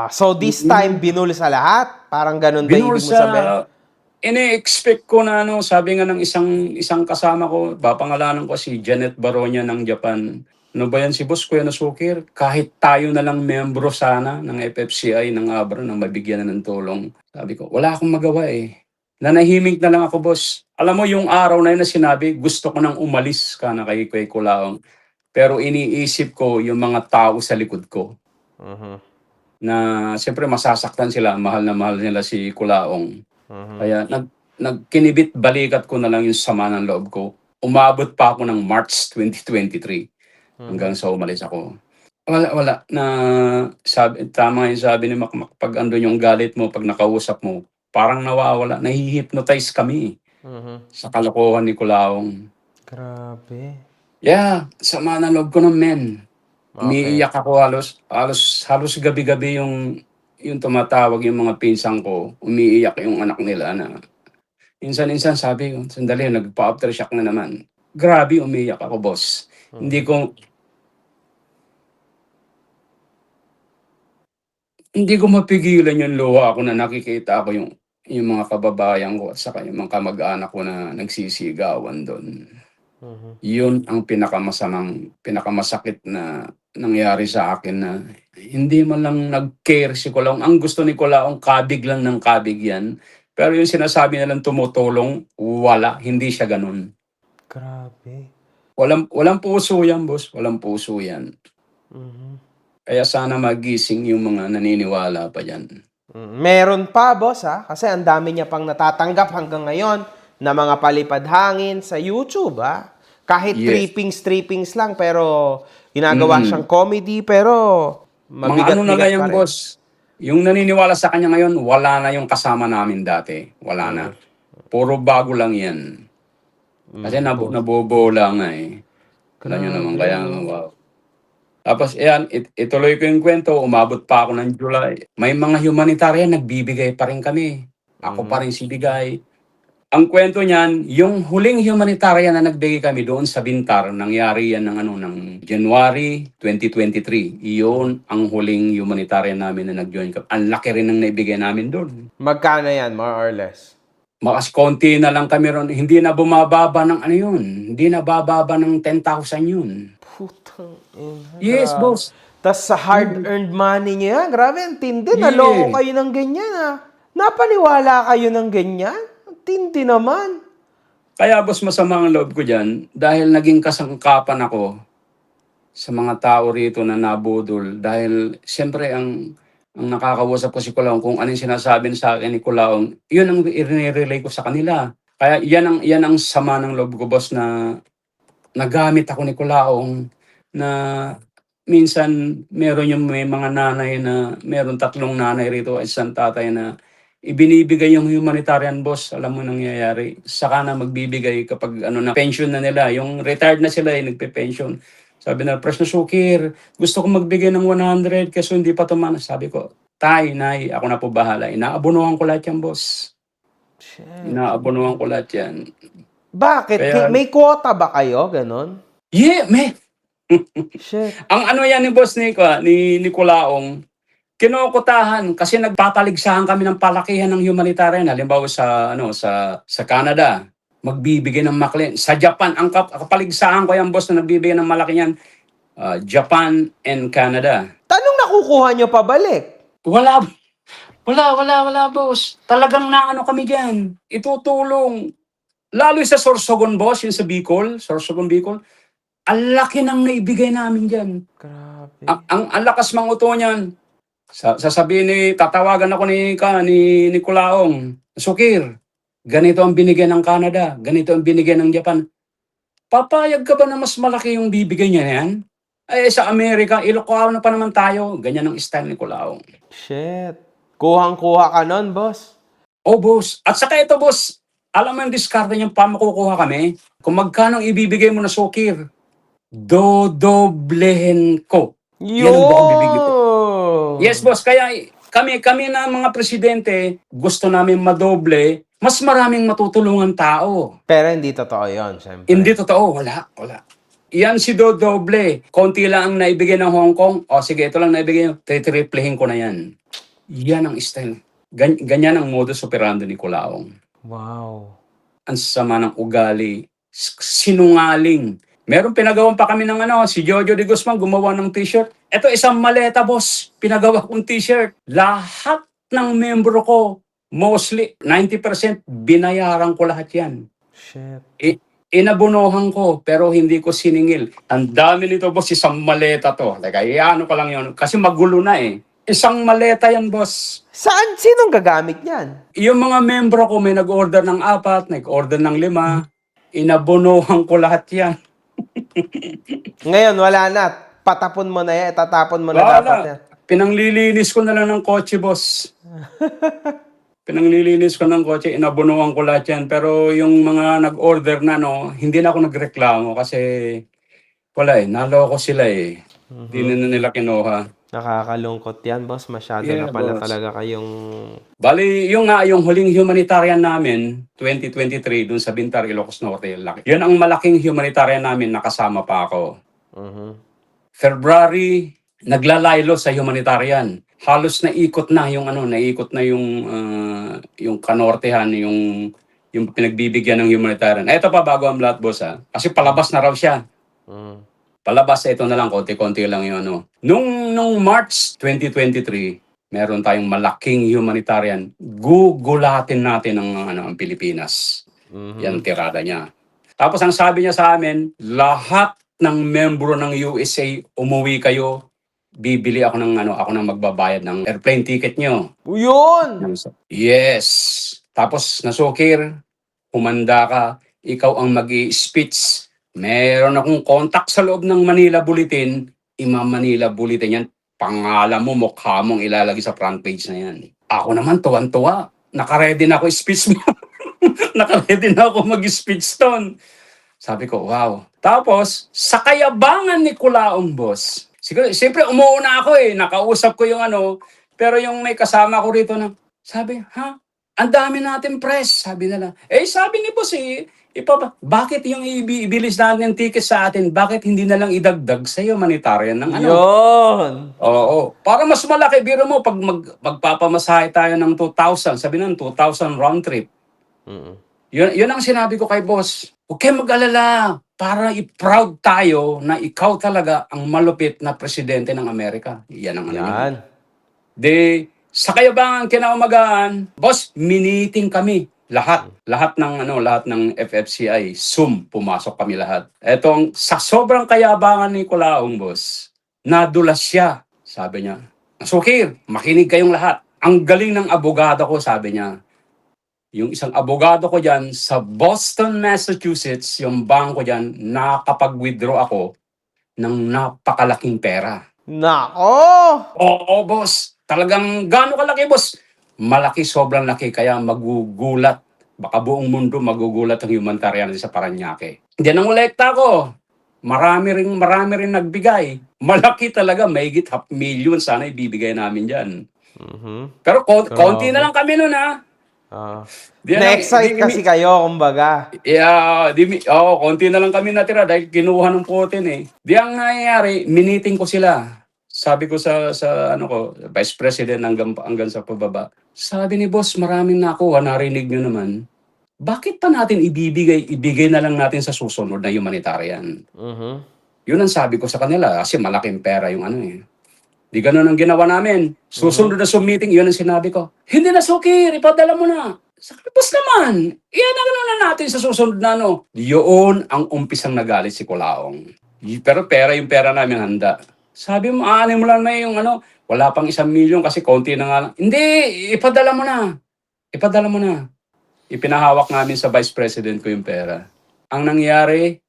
So this time binul sa lahat? Parang ganun ba ibig mo sabihin? Ine-expect ko na sabi nga ng isang kasama ko, papangalanan ko si Janet Baronia ng Japan. Ano ba yan si Boss Kuya Nasukir? Kahit tayo na lang membro sana ng FFCI, ng Abra, nang mabigyan na ng tulong. Sabi ko, wala akong magawa eh. Nanahimik na lang ako, boss. Alam mo, yung araw na yun na sinabi, gusto ko nang umalis ka na kay Kulaong. Pero iniisip ko yung mga tao sa likod ko. Na siyempre masasaktan sila, mahal na mahal nila si Kulaong. Kaya nagkinibit balikat ko na lang yung sama ng loob ko. Umabot pa ako ng March 2023 hanggang sa umalis ako. Wala na tama yung sabi ni Makmak, pag andun yung galit mo, pag nakausap mo, parang nawawala, nahihypnotize kami sa kalokohan ni Kulaong. Grabe. Yeah, sama ng loob ko ng men. Okay. Umiiyak ako halos gabi-gabi yung yung tumatawag yung mga pinsan ko, umiiyak yung anak nila na minsan sabi ko, sandali, nagpa-aftershock na naman. Grabe, umiiyak ako, boss. Hindi ko mapigilan yung luha ko na nakikita ko yung mga kababayan ko at saka yung mga kamag-anak ko na nagsisigawan doon. Yun ang pinakamasakit na nangyari sa akin na hindi man lang nag-care si Kulaong. Ang gusto ni Kulaong, kabig lang ng kabig yan. Pero yung sinasabi nilang tumutulong, wala. Hindi siya ganun. Grabe. Walang puso yan, boss. Walang puso yan. Kaya sana magising yung mga naniniwala pa dyan. Meron pa, boss, ha? Kasi ang dami niya pang natatanggap hanggang ngayon na mga palipad hangin sa YouTube, ha? Kahit Yes. trippings lang, pero ginagawa siyang comedy, pero Mga ano na mabigat-bigat lang pa yung rin. boss. Yung naniniwala sa kanya ngayon, wala na yung kasama namin dati. Wala na. Puro bago lang yan. Kasi nabobola nga eh. Alam nyo naman, kaya wow. Tapos yan, ituloy ko yung kwento, umabot pa ako ng July. May mga humanitarian, nagbibigay pa rin kami. Ako pa rin si Bigay. Ang kwento niyan, yung huling humanitarian na nagbigay kami doon sa Bintar, nangyari yan ng January 2023. Iyon ang huling humanitarian namin na nag-join kami. Ang laki rin ng naibigay namin doon. Magkano yan, more or less? Mas konti na lang kami ron. Hindi na bumababa ng ano yun. Hindi na bababa ng 10,000 yun. Putang ina. Yes, boss. Tapos sa hard-earned money niya, grabe, ang tindi. Yeah. Naloko kayo ng ganyan, ha? Napaniwala kayo ng ganyan? Ang tindi naman. Kaya boss, masama ang loob ko dyan dahil naging kasangkapan ako sa mga tao rito na nabudol. Dahil siyempre ang nakakausap ko si Kulaong, kung anong sinasabi sa akin ni Kulaong, yun ang i-relay ko sa kanila. Kaya yan ang sama ng loob ko, boss, na nagamit ako ni Kulaong na minsan may mga nanay na meron 3 nanay rito at isang tatay na ibinibigay yung humanitarian, boss. Alam mo nangyayari. Saka na magbibigay kapag na pension na nila. Yung retired na sila nagpe-pension. Sabi na, Presyo Sukir, gusto ko magbigay ng 100 kasi hindi pa tumana. Sabi ko, Tay, Nay, ako na po bahala. Inaabunuhan ko lahat yan, boss. Inaabunuhan ko lahat yan. Bakit? Kaya- May quota ba kayo? Ganon? Yeah, me. Shit. Ang ano yan ni boss ni Kulaong, kinukutahan kasi nagpapaligsahan kami ng palakihan ng humanitarian. Halimbawa sa Canada, magbibigay ng McLean. Sa Japan, ang kapaligsahan ko yan, boss, na nagbibigay ng malaki yan, Japan and Canada. Tanong nakukuha nyo pabalik? Wala, boss. Talagang naano kami dyan. Itutulong. Lalo sa Sorsogon, boss, yung sa Bicol, Sorsogon, Bicol. Ang laki nang naibigay namin dyan. Grabe. Ang lakas manguto niyan. Sasabihin tatawagan ako ni Kulaong. Sukir, ganito ang binigay ng Canada, ganito ang binigay ng Japan. Papayag ka ba na mas malaki yung bibigay niya yan? Ay, sa Amerika, Ilocao na pa naman tayo. Ganyan ang style ni Kulaong. Shit. Kuhang-kuha ka nun, boss. Oh, boss. At saka ito, boss, alam mo yung diskarte niyang makukuha kami? Kung magkano ibibigay mo na Sukir, dodoblehin ko. Yan ang buong bibigay ko. Yes, boss. Kaya kami na mga presidente, gusto namin madoble, mas maraming matutulungan tao. Pero hindi totoo yun, syempre. Hindi totoo. Wala. Yan si dodoble. Konti lang ang naibigay ng Hong Kong. O sige, ito lang naibigay. Triplihin ko na yan. Yan ang style. Ganyan ang modus operandi ni Kulaong. Wow. Ang sama ng ugali. Sinungaling. Meron pinagawan pa kami ng si Jojo de Guzman gumawa ng t-shirt. Ito isang maleta, boss. Pinagawa kong t-shirt. Lahat ng membro ko, mostly 90% binayaran ko lahat yan. Shit. Inabunuhan ko pero hindi ko siningil. Ang dami nito, boss, isang maleta to. Ano ko lang yun. Kasi magulo na eh. Isang maleta yan, boss. Sinong gagamit niyan? Yung mga membro ko may nag-order ng 4, nag-order ng 5. Inabunuhan ko lahat yan. Ngayon, wala na. Patapon mo na yan. Tatapon mo na dapat yan. Pinanglilinis ko na lang ng kotse, boss. Pinanglilinis ko ng kotse, inabunuhan ko lahat yan. Pero yung mga nag-order na, hindi na ako nagreklamo kasi wala naloko sila eh. Hindi na nila kinuha. Nakakalungkot yan, boss. Masyado na Yeah, pala boss. talaga kayong... Bali, yung huling humanitarian namin, 2023, dun sa Bintar, Ilocos Norte, yun ang malaking humanitarian namin, nakasama pa ako. Mhm. February, naglalaylo sa humanitarian. Halos naikot na yung naikot na yung kanortehan, yung pinagbibigyan ng humanitarian. Eto pa bago ang lahat, boss, ha. Kasi palabas na raw siya. Mhm. Palabas, ito na lang, konti-konti lang yung ano. Nung March 2023, meron tayong malaking humanitarian. Gugulatin natin ang Pilipinas. Yan tirada niya. Tapos ang sabi niya sa amin, lahat ng membro ng USA umuwi kayo, bibili ako ako nang magbabayad ng airplane ticket niyo. Yun! Yes. Tapos nasukir, humanda ka, ikaw ang mag-i-speech. Meron akong contact sa loob ng Manila Bulletin, Manila Bulletin yan. Pangalan mo, mukha mong ilalagay sa front page na yan. Ako naman, tuwan-tuwa. Nakaready na ako speech mo. Nakaready na ako mag-speech doon. Sabi ko, wow. Tapos, sa kayabangan ni Kulaong, boss. Siguro, siyempre, umuuna ako nakausap ko yung pero yung may kasama ko rito na, sabi, ha? Ang dami natin press, sabi nila. Sabi ni boss bakit yung ibilis natin ng ticket sa atin, bakit hindi na lang idagdag sa humanitarian ng Yun! Oo. Para mas malaki, biro mo, pag magpapamasahe tayo ng 2,000, sabi ng 2,000 round trip. Mhm. Yun ang sinabi ko kay boss. Huwag kayong mag-alala para i-proud tayo na ikaw talaga ang malupit na presidente ng Amerika. Yan ang Yan. sa kayabangan kinaumagahan, boss, miniting kami. Lahat ng FFCI, Zoom, pumasok kami lahat. Etong sa sobrang kayabangan ni Kulaong, boss, nadulas siya. Sabi niya, Sukir, makinig kayong lahat. Ang galing ng abogado ko, sabi niya. Yung isang abogado ko dyan sa Boston, Massachusetts, yung bangko dyan, nakapag-withdraw ako ng napakalaking pera. Nako! Oo, boss. Talagang gaano kalaki, boss? Malaki, sobrang laki. Kaya magugulat. Baka buong mundo magugulat ang humanitarian sa Parañaque. Diyan ang kolekta ko. Marami rin nagbigay. Malaki talaga. Mahigit 500,000 sana ibibigay namin dyan. Mhm. Pero konti Grabe. na lang kami nun, ha? Ah. Diyan Na-excite kasi kayo, kumbaga. konti na lang kami natira dahil kinuha ng Putin Di ang nangyayari, miniting ko sila. Sabi ko sa Vice President hanggang sa pababa. Sabi ni boss, maraming nakuha, narinig nyo naman. Bakit pa natin ibigay na lang natin sa susunod na humanitarian? Mhm. Yun ang sabi ko sa kanila kasi malaking pera yung Di ganun ang ginawa namin. Susunod na meeting, yun ang sinabi ko. Hindi na, Sukir, ipadala mo na. Sabi, boss naman, iyan na natin sa susunod na Yun ang umpisang nagalit si Kulaong. Pero yung pera namin handa. Sabi mo, aanin mo lang may yung wala pang 1,000,000 kasi konti na nga lang. Hindi, ipadala mo na. Ipadala mo na. Ipinahawak namin sa Vice President ko yung pera. Ang nangyari,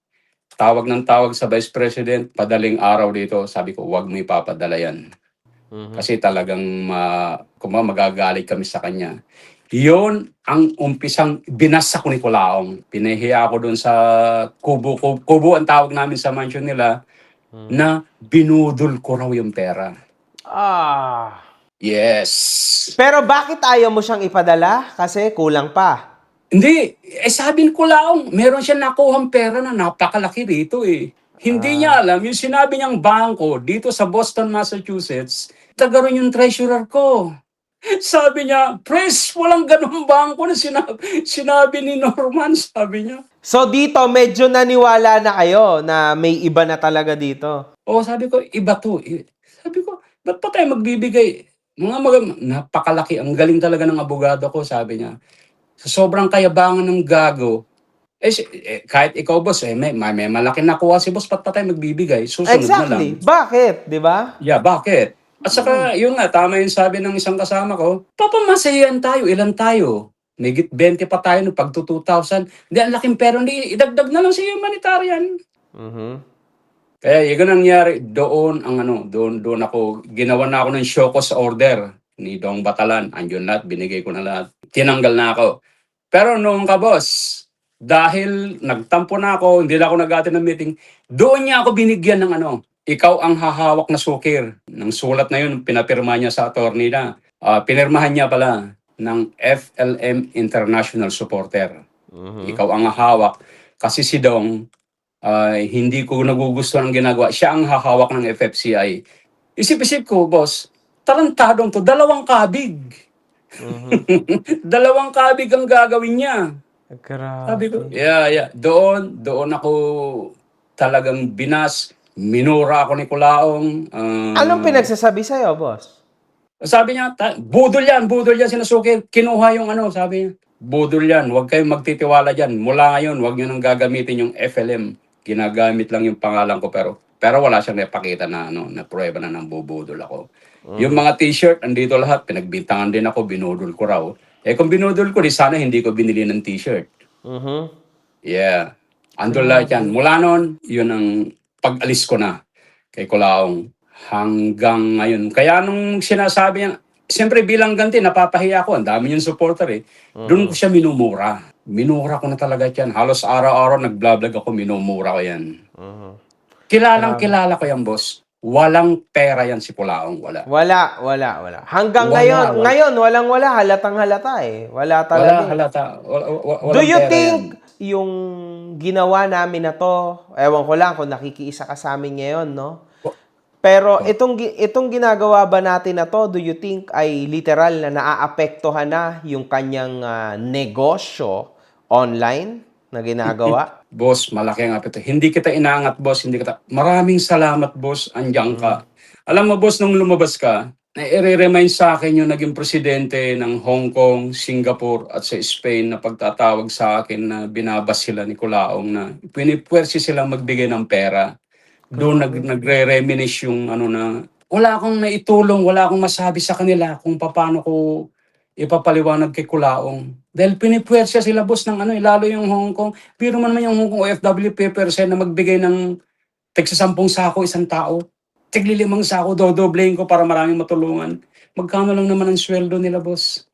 tawag ng tawag sa Vice President, padaling araw dito, sabi ko, huwag mo ipapadala yan. Kasi talagang magagalit kami sa kanya. Yun ang umpisang binasa ko ni Kulaong. Pinahiya ako doon sa kubo ang tawag namin sa mansion nila, na binudol ko raw yung pera. Ah. Yes. Pero bakit ayaw mo siyang ipadala? Kasi kulang pa. Hindi, sabi ko lang, meron siya nakuhang pera na napakalaki dito Hindi niya alam, yung sinabi niyang bangko dito sa Boston, Massachusetts, taga ron yung treasurer ko. Sabi niya, Pres, walang ganung bangko na sinabi ni Norman, sabi niya. So dito, medyo naniwala na kayo na may iba na talaga dito. Sabi ko, iba to. Sabi ko, ba't pa tayo magbibigay? Napakalaki, ang galing talaga ng abogado ko, sabi niya. Sa sobrang kayabangan ng gago, kahit ikaw, boss, may malaki nakuha si boss, ba't pa tayo magbibigay? Susunod na lang. Exactly. Bakit? Di ba? Yeah, bakit? At saka, yun nga, tama yung sabi ng isang kasama ko, papamasahihan tayo, ilan tayo? Megit 20 pa tayo no pag 2,000. Hindi, ang laking pera, hindi, idagdag na lang sa humanitarian. Mhm. Kaya yung nangyari, doon ako, ginawa na ako ng show cause order ni Dong Batalan. Andiyon lahat, binigay ko na lahat. Tinanggal na ako. Pero noong boss, dahil nagtampo na ako, hindi na ako nag-attend ng meeting, doon niya ako binigyan ng ikaw ang hahawak na sukir ng sulat na yun, pinapirma niya sa attorney na. Pinirmahan niya pala ng FLM International Supporter. Ikaw ang hahawak. Kasi si Dong, hindi ko nagugustuhan ang ginagawa. Siya ang hahawak ng FFCI. Isip-isip ko, boss, tarantadong to, dalawang kabig. Dalawang kabig ang gagawin niya. Sabi ko, yeah. Doon ako talagang binas. Minura ako ni Kulaong. Anong pinagsasabi sa'yo, boss? Sabi niya, budol yan sinasuki. Kinuha yung sabi niya. Budol yan, huwag kayong magtitiwala dyan. Mula ngayon, huwag nyo nang gagamitin yung FLM. Ginagamit lang yung pangalan ko, pero wala siyang napakita na pruweba na nang bubudol ako. Yung mga t-shirt, andito lahat, pinagbintangan din ako, binudol ko raw. Kung binudol ko, di sana hindi ko binili ng t-shirt. Yeah. Andun lahat yan. Mula noon, yun ang pag-alis ko na kay Kulaong hanggang ngayon. Kaya nung sinasabi niya, siyempre bilang ganti, napapahiya ako. Ang dami yung supporter eh. Doon ko siya minumura. Minura ko na talaga yan. Halos araw-araw nag-vlog ako, minumura ko yan. Kilala ko yan, boss. Walang pera yan si Kulaong. Wala. Wala. Hanggang Wala. ngayon, walang-wala. Halatang halata eh. Wala talaga. Wala halata. Do you think yung ginawa namin na to, ewan ko lang kung nakikiisa ka sa amin ngayon, no? Pero itong ginagawa ba natin na to, do you think ay literal na naaapektuhan na yung kanyang negosyo online na ginagawa? Boss, malaki ang apekto. Hindi kita inaangat, boss. Maraming salamat, boss. Andiyan ka. Alam mo, boss, nung lumabas ka, na-remind sa akin yung naging presidente ng Hong Kong, Singapore, at sa Spain na pagtatawag sa akin na binabas sila ni Kulaong na pinipwersi silang magbigay ng pera. Doon nagre-reminisce yung na wala akong naitulong, wala akong masabi sa kanila kung paano ko ipapaliwanag kay Kulaong. Dahil pinipwersa sila, boss, ng lalo yung Hong Kong. Pero man yung Hong Kong OFW papers na magbigay ng tig sa 10 sako isang tao. Tig 5 sako, dodoblehin ko para maraming matulungan. Magkano lang naman ang sweldo nila, boss?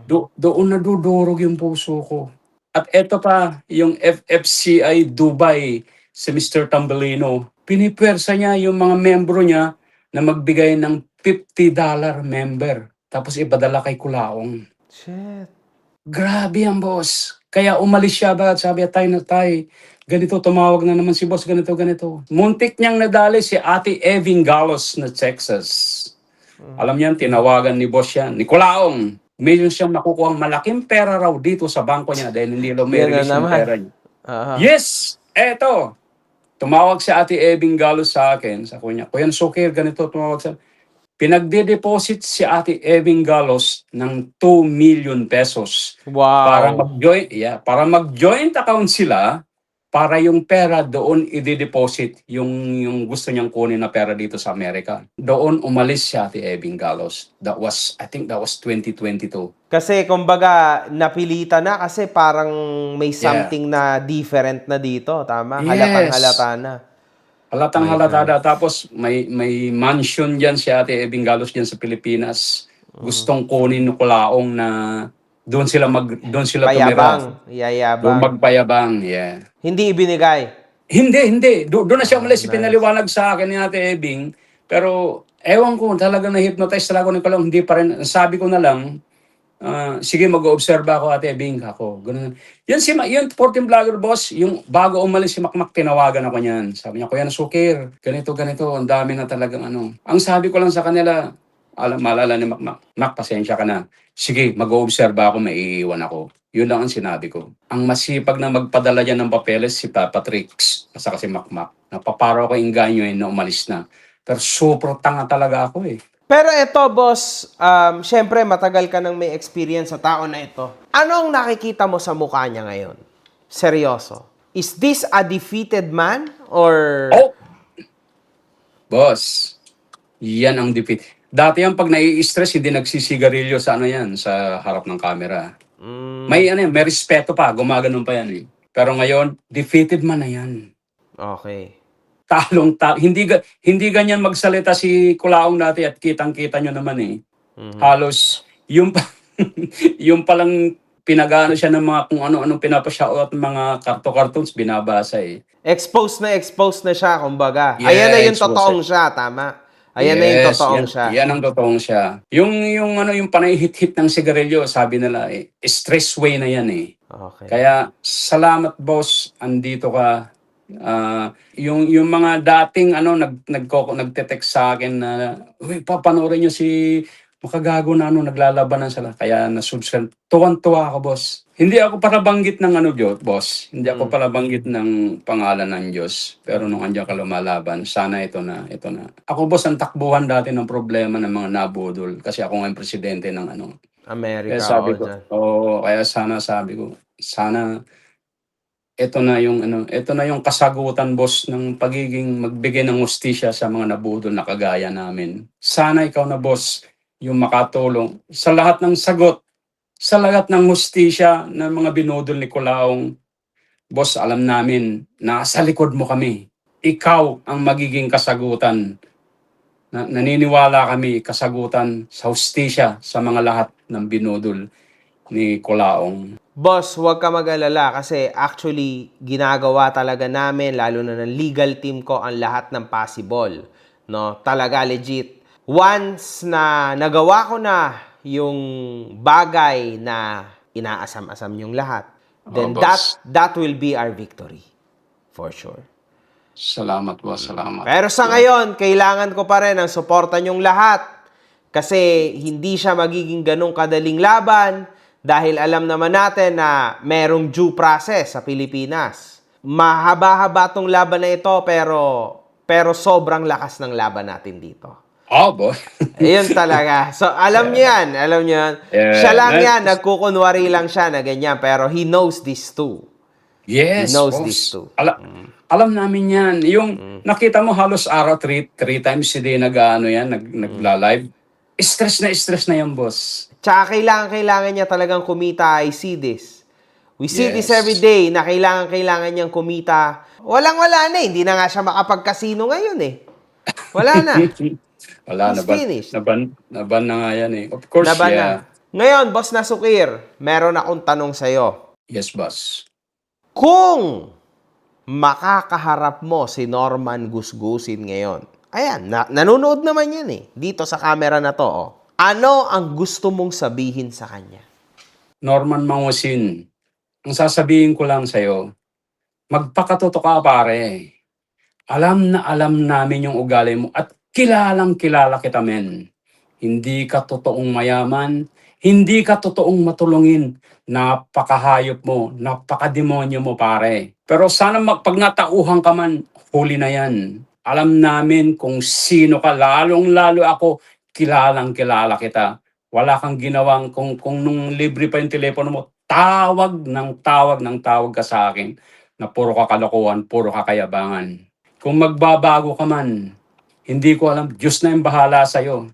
Doon nadudurog yung puso ko. At eto pa, yung FFCI Dubai, si Mr. Tambelino, pinipwersa niya yung mga membro niya na magbigay ng $50 member. Tapos ipadala kay Kulaong. Shit. Grabe yan, boss. Kaya umalis siya ba at sabi, tay, ganito, tumawag na naman si boss, ganito. Muntik niyang nadali si Ate Eving Galos na Texas. Alam niyan, tinawagan ni boss yan, ni Kulaong. Mayroon siyang nakukuhang malaking pera raw dito sa bangko niya dahil hindi daw may release yung pera niya. Yes! Eto! Tumawag si Ate Eving Galos sa akin, sa kuya, Kuya Sukir, ganito, tumawag sa pinagde-deposit si Ate Eving Galos ng 2 million pesos. Wow. Para mag-joint account sila, para yung pera doon i-deposit yung gusto niyang kunin na pera dito sa Amerika. Doon umalis si Ate Eving Galos. I think that was 2022. Kasi kumbaga napilitan na kasi parang may something na different na dito, tama? Yes. Halatang halata na. Halatang halata. Tapos may mansion diyan si Ate Eving Galos diyan sa Pilipinas. Gustong kunin ng Kulaong na doon sila tumira. Yayabang. Doon magpayabang, yeah. Hindi ibinigay. Hindi. Doon na siya umalis. Pinaliwanag sa akin ni Ate Eving. Pero ewan ko, talagang na-hypnotize talaga ni Kulaong. Hindi pa rin. Sabi ko na lang, sige, mag-observe ako, Ate Eving, ako. Ganun. Yun, 14 vlogger boss, yung bago umalis si Makmak, tinawagan ako niyan. Sabi niya, Kuya Sukir, ganito, ang dami na talagang Ang sabi ko lang sa kanila, maalala ni Makmak, Mak, pasensya ka na. Sige, mag-observe ako, maiiwan ako. Yun lang ang sinabi ko. Ang masipag na magpadala dyan ng papeles, si Papa Trix, at saka si Makmak. Napaparo ko inganyo na umalis na. Pero super tanga talaga ako eh. Pero ito, boss, syempre matagal ka nang may experience sa tao na ito. Anong nakikita mo sa mukha niya ngayon? Seryoso. Is this a defeated man? Or... Oh! Boss, yan ang defeat. Dati yan, pag nai-stress, hindi nagsisigarilyo sa sa harap ng camera. May respeto pa, gumaganon pa yan eh. Pero ngayon, defeated man na yan. Okay. Hindi ganyan magsalita si Kulaong dati at kitang-kita nyo naman eh. Halos yung palang pinag-ano siya ng mga kung ano-anong pinapashoutout ng mga cartoons, binabasa eh. Exposed na siya, kumbaga. Yeah, Ayan na yung exposed totoong siya, tama. Ayan na yung Yes, totoong yan, siya. yan ang totoong siya. Yung panay-hit-hit ng sigarilyo, sabi nila, stress way na yan eh. Okay. Kaya, salamat boss, andito ka. Yung mga dating nagte-text sa akin na, uy, papanoorin niyo si makagago na naglalabanan sila. Kaya na-subscribe. Tuwan-tuwa ako, boss. Hindi ako palabanggit ng boss. Hindi ako palabanggit ng pangalan ng Diyos. Pero nung andiyan ka lumalaban, sana ito na. Ako, boss, ang takbuhan dati ng problema ng mga nabudol. Kasi ako nga yung presidente ng America, Kaya sabi oo, ko, dyan. kaya sabi ko, sana ito na yung kasagutan, boss, ng pagiging magbigay ng hustisya sa mga nabudol na kagaya namin. Sana ikaw na, boss, yung makatulong sa lahat ng sagot, sa lahat ng hustisya ng mga binudol ni Culaong. Boss, alam namin, nasa likod mo kami. Ikaw ang magiging kasagutan. Naniniwala kami kasagutan sa hustisya sa mga lahat ng binudol ni Culaong. Boss, huwag ka mag-alala kasi actually ginagawa talaga namin, lalo na ng legal team ko, ang lahat ng possible. No? Talaga legit. Once na nagawa ko na yung bagay na inaasam-asam yung lahat, then boss. that will be our victory. For sure. Salamat, boss. Salamat. Pero sa ngayon, kailangan ko pa rin ang suporta nyong lahat. Kasi hindi siya magiging ganong kadaling laban dahil alam naman natin na merong due process sa Pilipinas. Mahaba-haba tong laban na ito pero sobrang lakas ng laban natin dito. Boss. Ayun talaga. So, alam niyo yan. Yeah. Siya lang yan. Nagkukunwari lang siya na ganyan. Pero he knows this too. Yes, He knows boss. this too. Alam namin yan. Yung nakita mo halos araw, three times si Day nagla-live. Stress na yan, boss. Tsaka kailangan niya talagang kumita. I see this. We see this Yes. every day na kailangan niyang kumita. Walang-wala na. Hindi na nga siya makapag-casino ngayon eh. Wala na. Wala, He's finished. naban na nga yan eh. Of course, Laban na. yeah. Ngayon, Boss Nasukir, meron akong tanong sa'yo. Yes, boss. Kung makakaharap mo si Norman Gusgusin ngayon, ayan, nanonood naman yan eh, dito sa camera na to. Oh. Ano ang gusto mong sabihin sa kanya? Norman Mangusin, ang sasabihin ko lang sa'yo, magpakatotoo ka, pare. Alam na alam namin yung ugali mo at kilala kita, men. Hindi ka totoong mayaman, hindi ka totoong matulungin. Napakahayop mo, napakademonyo mo, pare. Pero sana pag natauhan ka man, huli na yan. Alam namin kung sino ka, lalong-lalo ako, kilalang kilala kita. Wala kang ginawang, kung nung libre pa yung telepono mo, tawag ka sa akin na puro ka kalokohan, puro ka kayabangan. Kung magbabago ka man, hindi ko alam, Diyos na yung bahala sa'yo.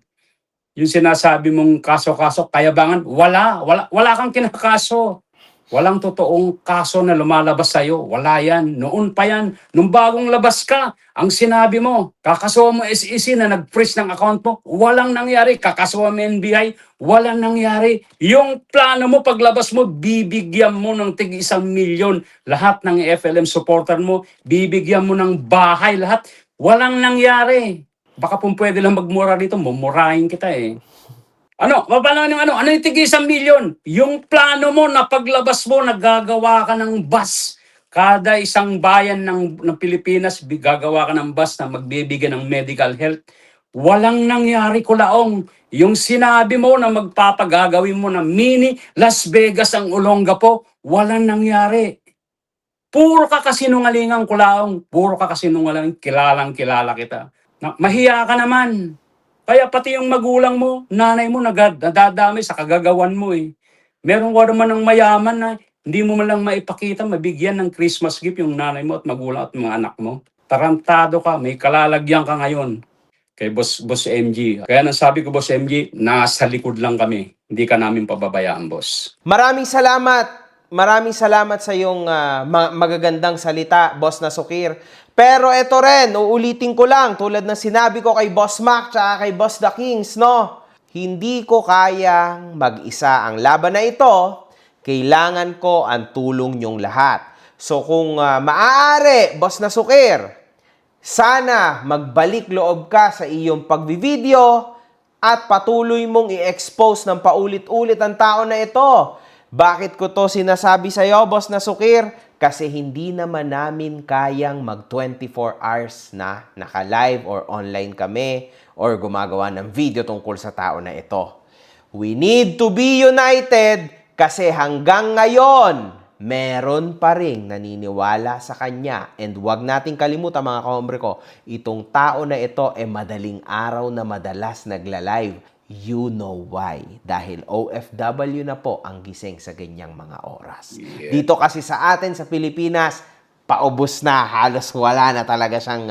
Yung sinasabi mong kaso-kaso, kayabangan, wala kang kinakaso. Walang totoong kaso na lumalabas sa'yo. Wala yan. Noon pa yan. Nung bagong labas ka, ang sinabi mo, kakasuhan mo SEC na nag-freeze ng account mo, walang nangyari. Kakasuhan mo NBI, walang nangyari. Yung plano mo, paglabas mo, bibigyan mo ng tig 1 milyon. Lahat ng FLM supporter mo, bibigyan mo ng bahay, lahat. Walang nangyari. Baka kung pwede lang magmura dito, mumurahin kita eh. Ano yung tig 1 milyon? Yung plano mo na paglabas mo, naggagawa ka ng bus. Kada isang bayan ng Pilipinas, gagawa ka ng bus na magbibigay ng medical health. Walang nangyari, Culaong. Yung sinabi mo na magpapagagawin mo na mini Las Vegas ang Olongapo, walang nangyari. Puro ka kasinungalingan, Culaong. Puro ka kasinungalingan, kilala kita. Mahiya ka naman. Kaya pati yung magulang mo, nanay mo, nadadami sa kagagawan mo eh. Meron ka naman ng mayaman na hindi mo man lang maipakita, mabigyan ng Christmas gift yung nanay mo at magulang at mga anak mo. Tarantado ka, may kalalagyan ka ngayon kay Boss MG. Kaya nang sabi ko, Boss MG, nasa likod lang kami. Hindi ka namin pababayaan, boss. Maraming salamat. Maraming salamat sa iyong magagandang salita, Boss Nasukir. Pero ito rin, uulitin ko lang, tulad ng sinabi ko kay Boss Mac at kay Boss The Kings, no? Hindi ko kayang mag-isa ang laban na ito Kailangan ko ang tulong nyong lahat. So kung maaari, Boss na Sukir, sana magbalik loob ka sa iyong pagbivideo at patuloy mong i-expose ng paulit-ulit ang tao na ito. Bakit ko to sinasabi sa'yo, Boss na Sukir? Kasi hindi naman namin kayang mag 24 hours na naka-live or online kami or gumagawa ng video tungkol sa tao na ito. We need to be united kasi hanggang ngayon, meron pa ring naniniwala sa kanya. And huwag nating kalimutan mga kahombre ko, itong tao na ito madaling araw na madalas nagla-live. You know why. Dahil OFW na po ang gising sa ganyang mga oras. Dito kasi sa atin sa Pilipinas, paubos na. Halos wala na talaga siyang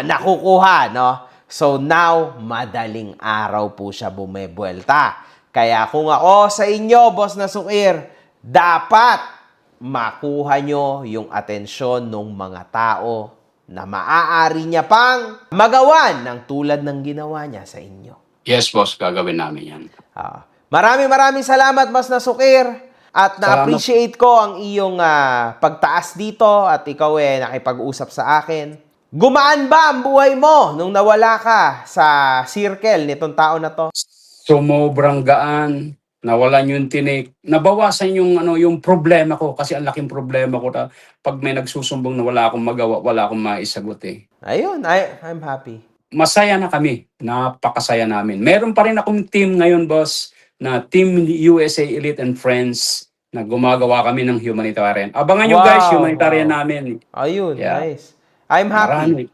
nakukuha, no? So now, madaling araw po siya bumebuelta. Kaya kung ako sa inyo, Boss na Sukir, dapat makuha nyo yung atensyon ng mga tao na maaari niya pang magawan ng tulad ng ginawa niya sa inyo. Yes, boss, gagawin namin yan. Maraming salamat, Boss na Sukir. At na-appreciate ko ang iyong pagtaas dito at ikaw nakipag-usap sa akin. Gumaan ba ang buhay mo nung nawala ka sa circle nitong tao na to? Sumobrang gaan, nawalan yung tinik, nabawasan yung problema ko kasi ang laking problema ko pag may nagsusumbong na wala akong magawa, wala akong maisagot eh. Ayun, I'm happy. Masaya na kami, napakasaya namin. Meron pa rin akong team ngayon, boss, na Team USA Elite and Friends na gumagawa kami ng humanitarian. Abangan nyo guys, humanitarian namin. Ayun, Yeah. nice. I'm happy. Marami.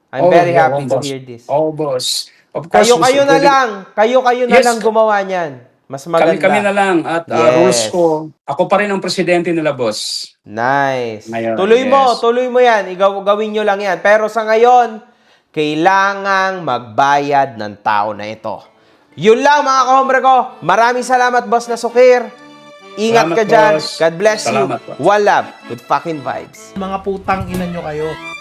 I'm very happy to boss. hear this. Oh, boss. Of course, Kayo na lang. Kayo na Yes. lang gumawa niyan. Mas maganda. Kami na lang. At Yes. rules ko, ako pa rin ang presidente nila, boss. Nice. Ngayon, Tuloy mo yan. Gawin nyo lang yan. Pero sa ngayon, kailangang magbayad ng tao na ito. Yun lang mga kahombre ko. Maraming salamat, Boss na Sukir. Ingat Salamat, ka dyan. boss. God bless Salamat, you. boss. One love. Good fucking vibes. Mga putang ina nyo kayo.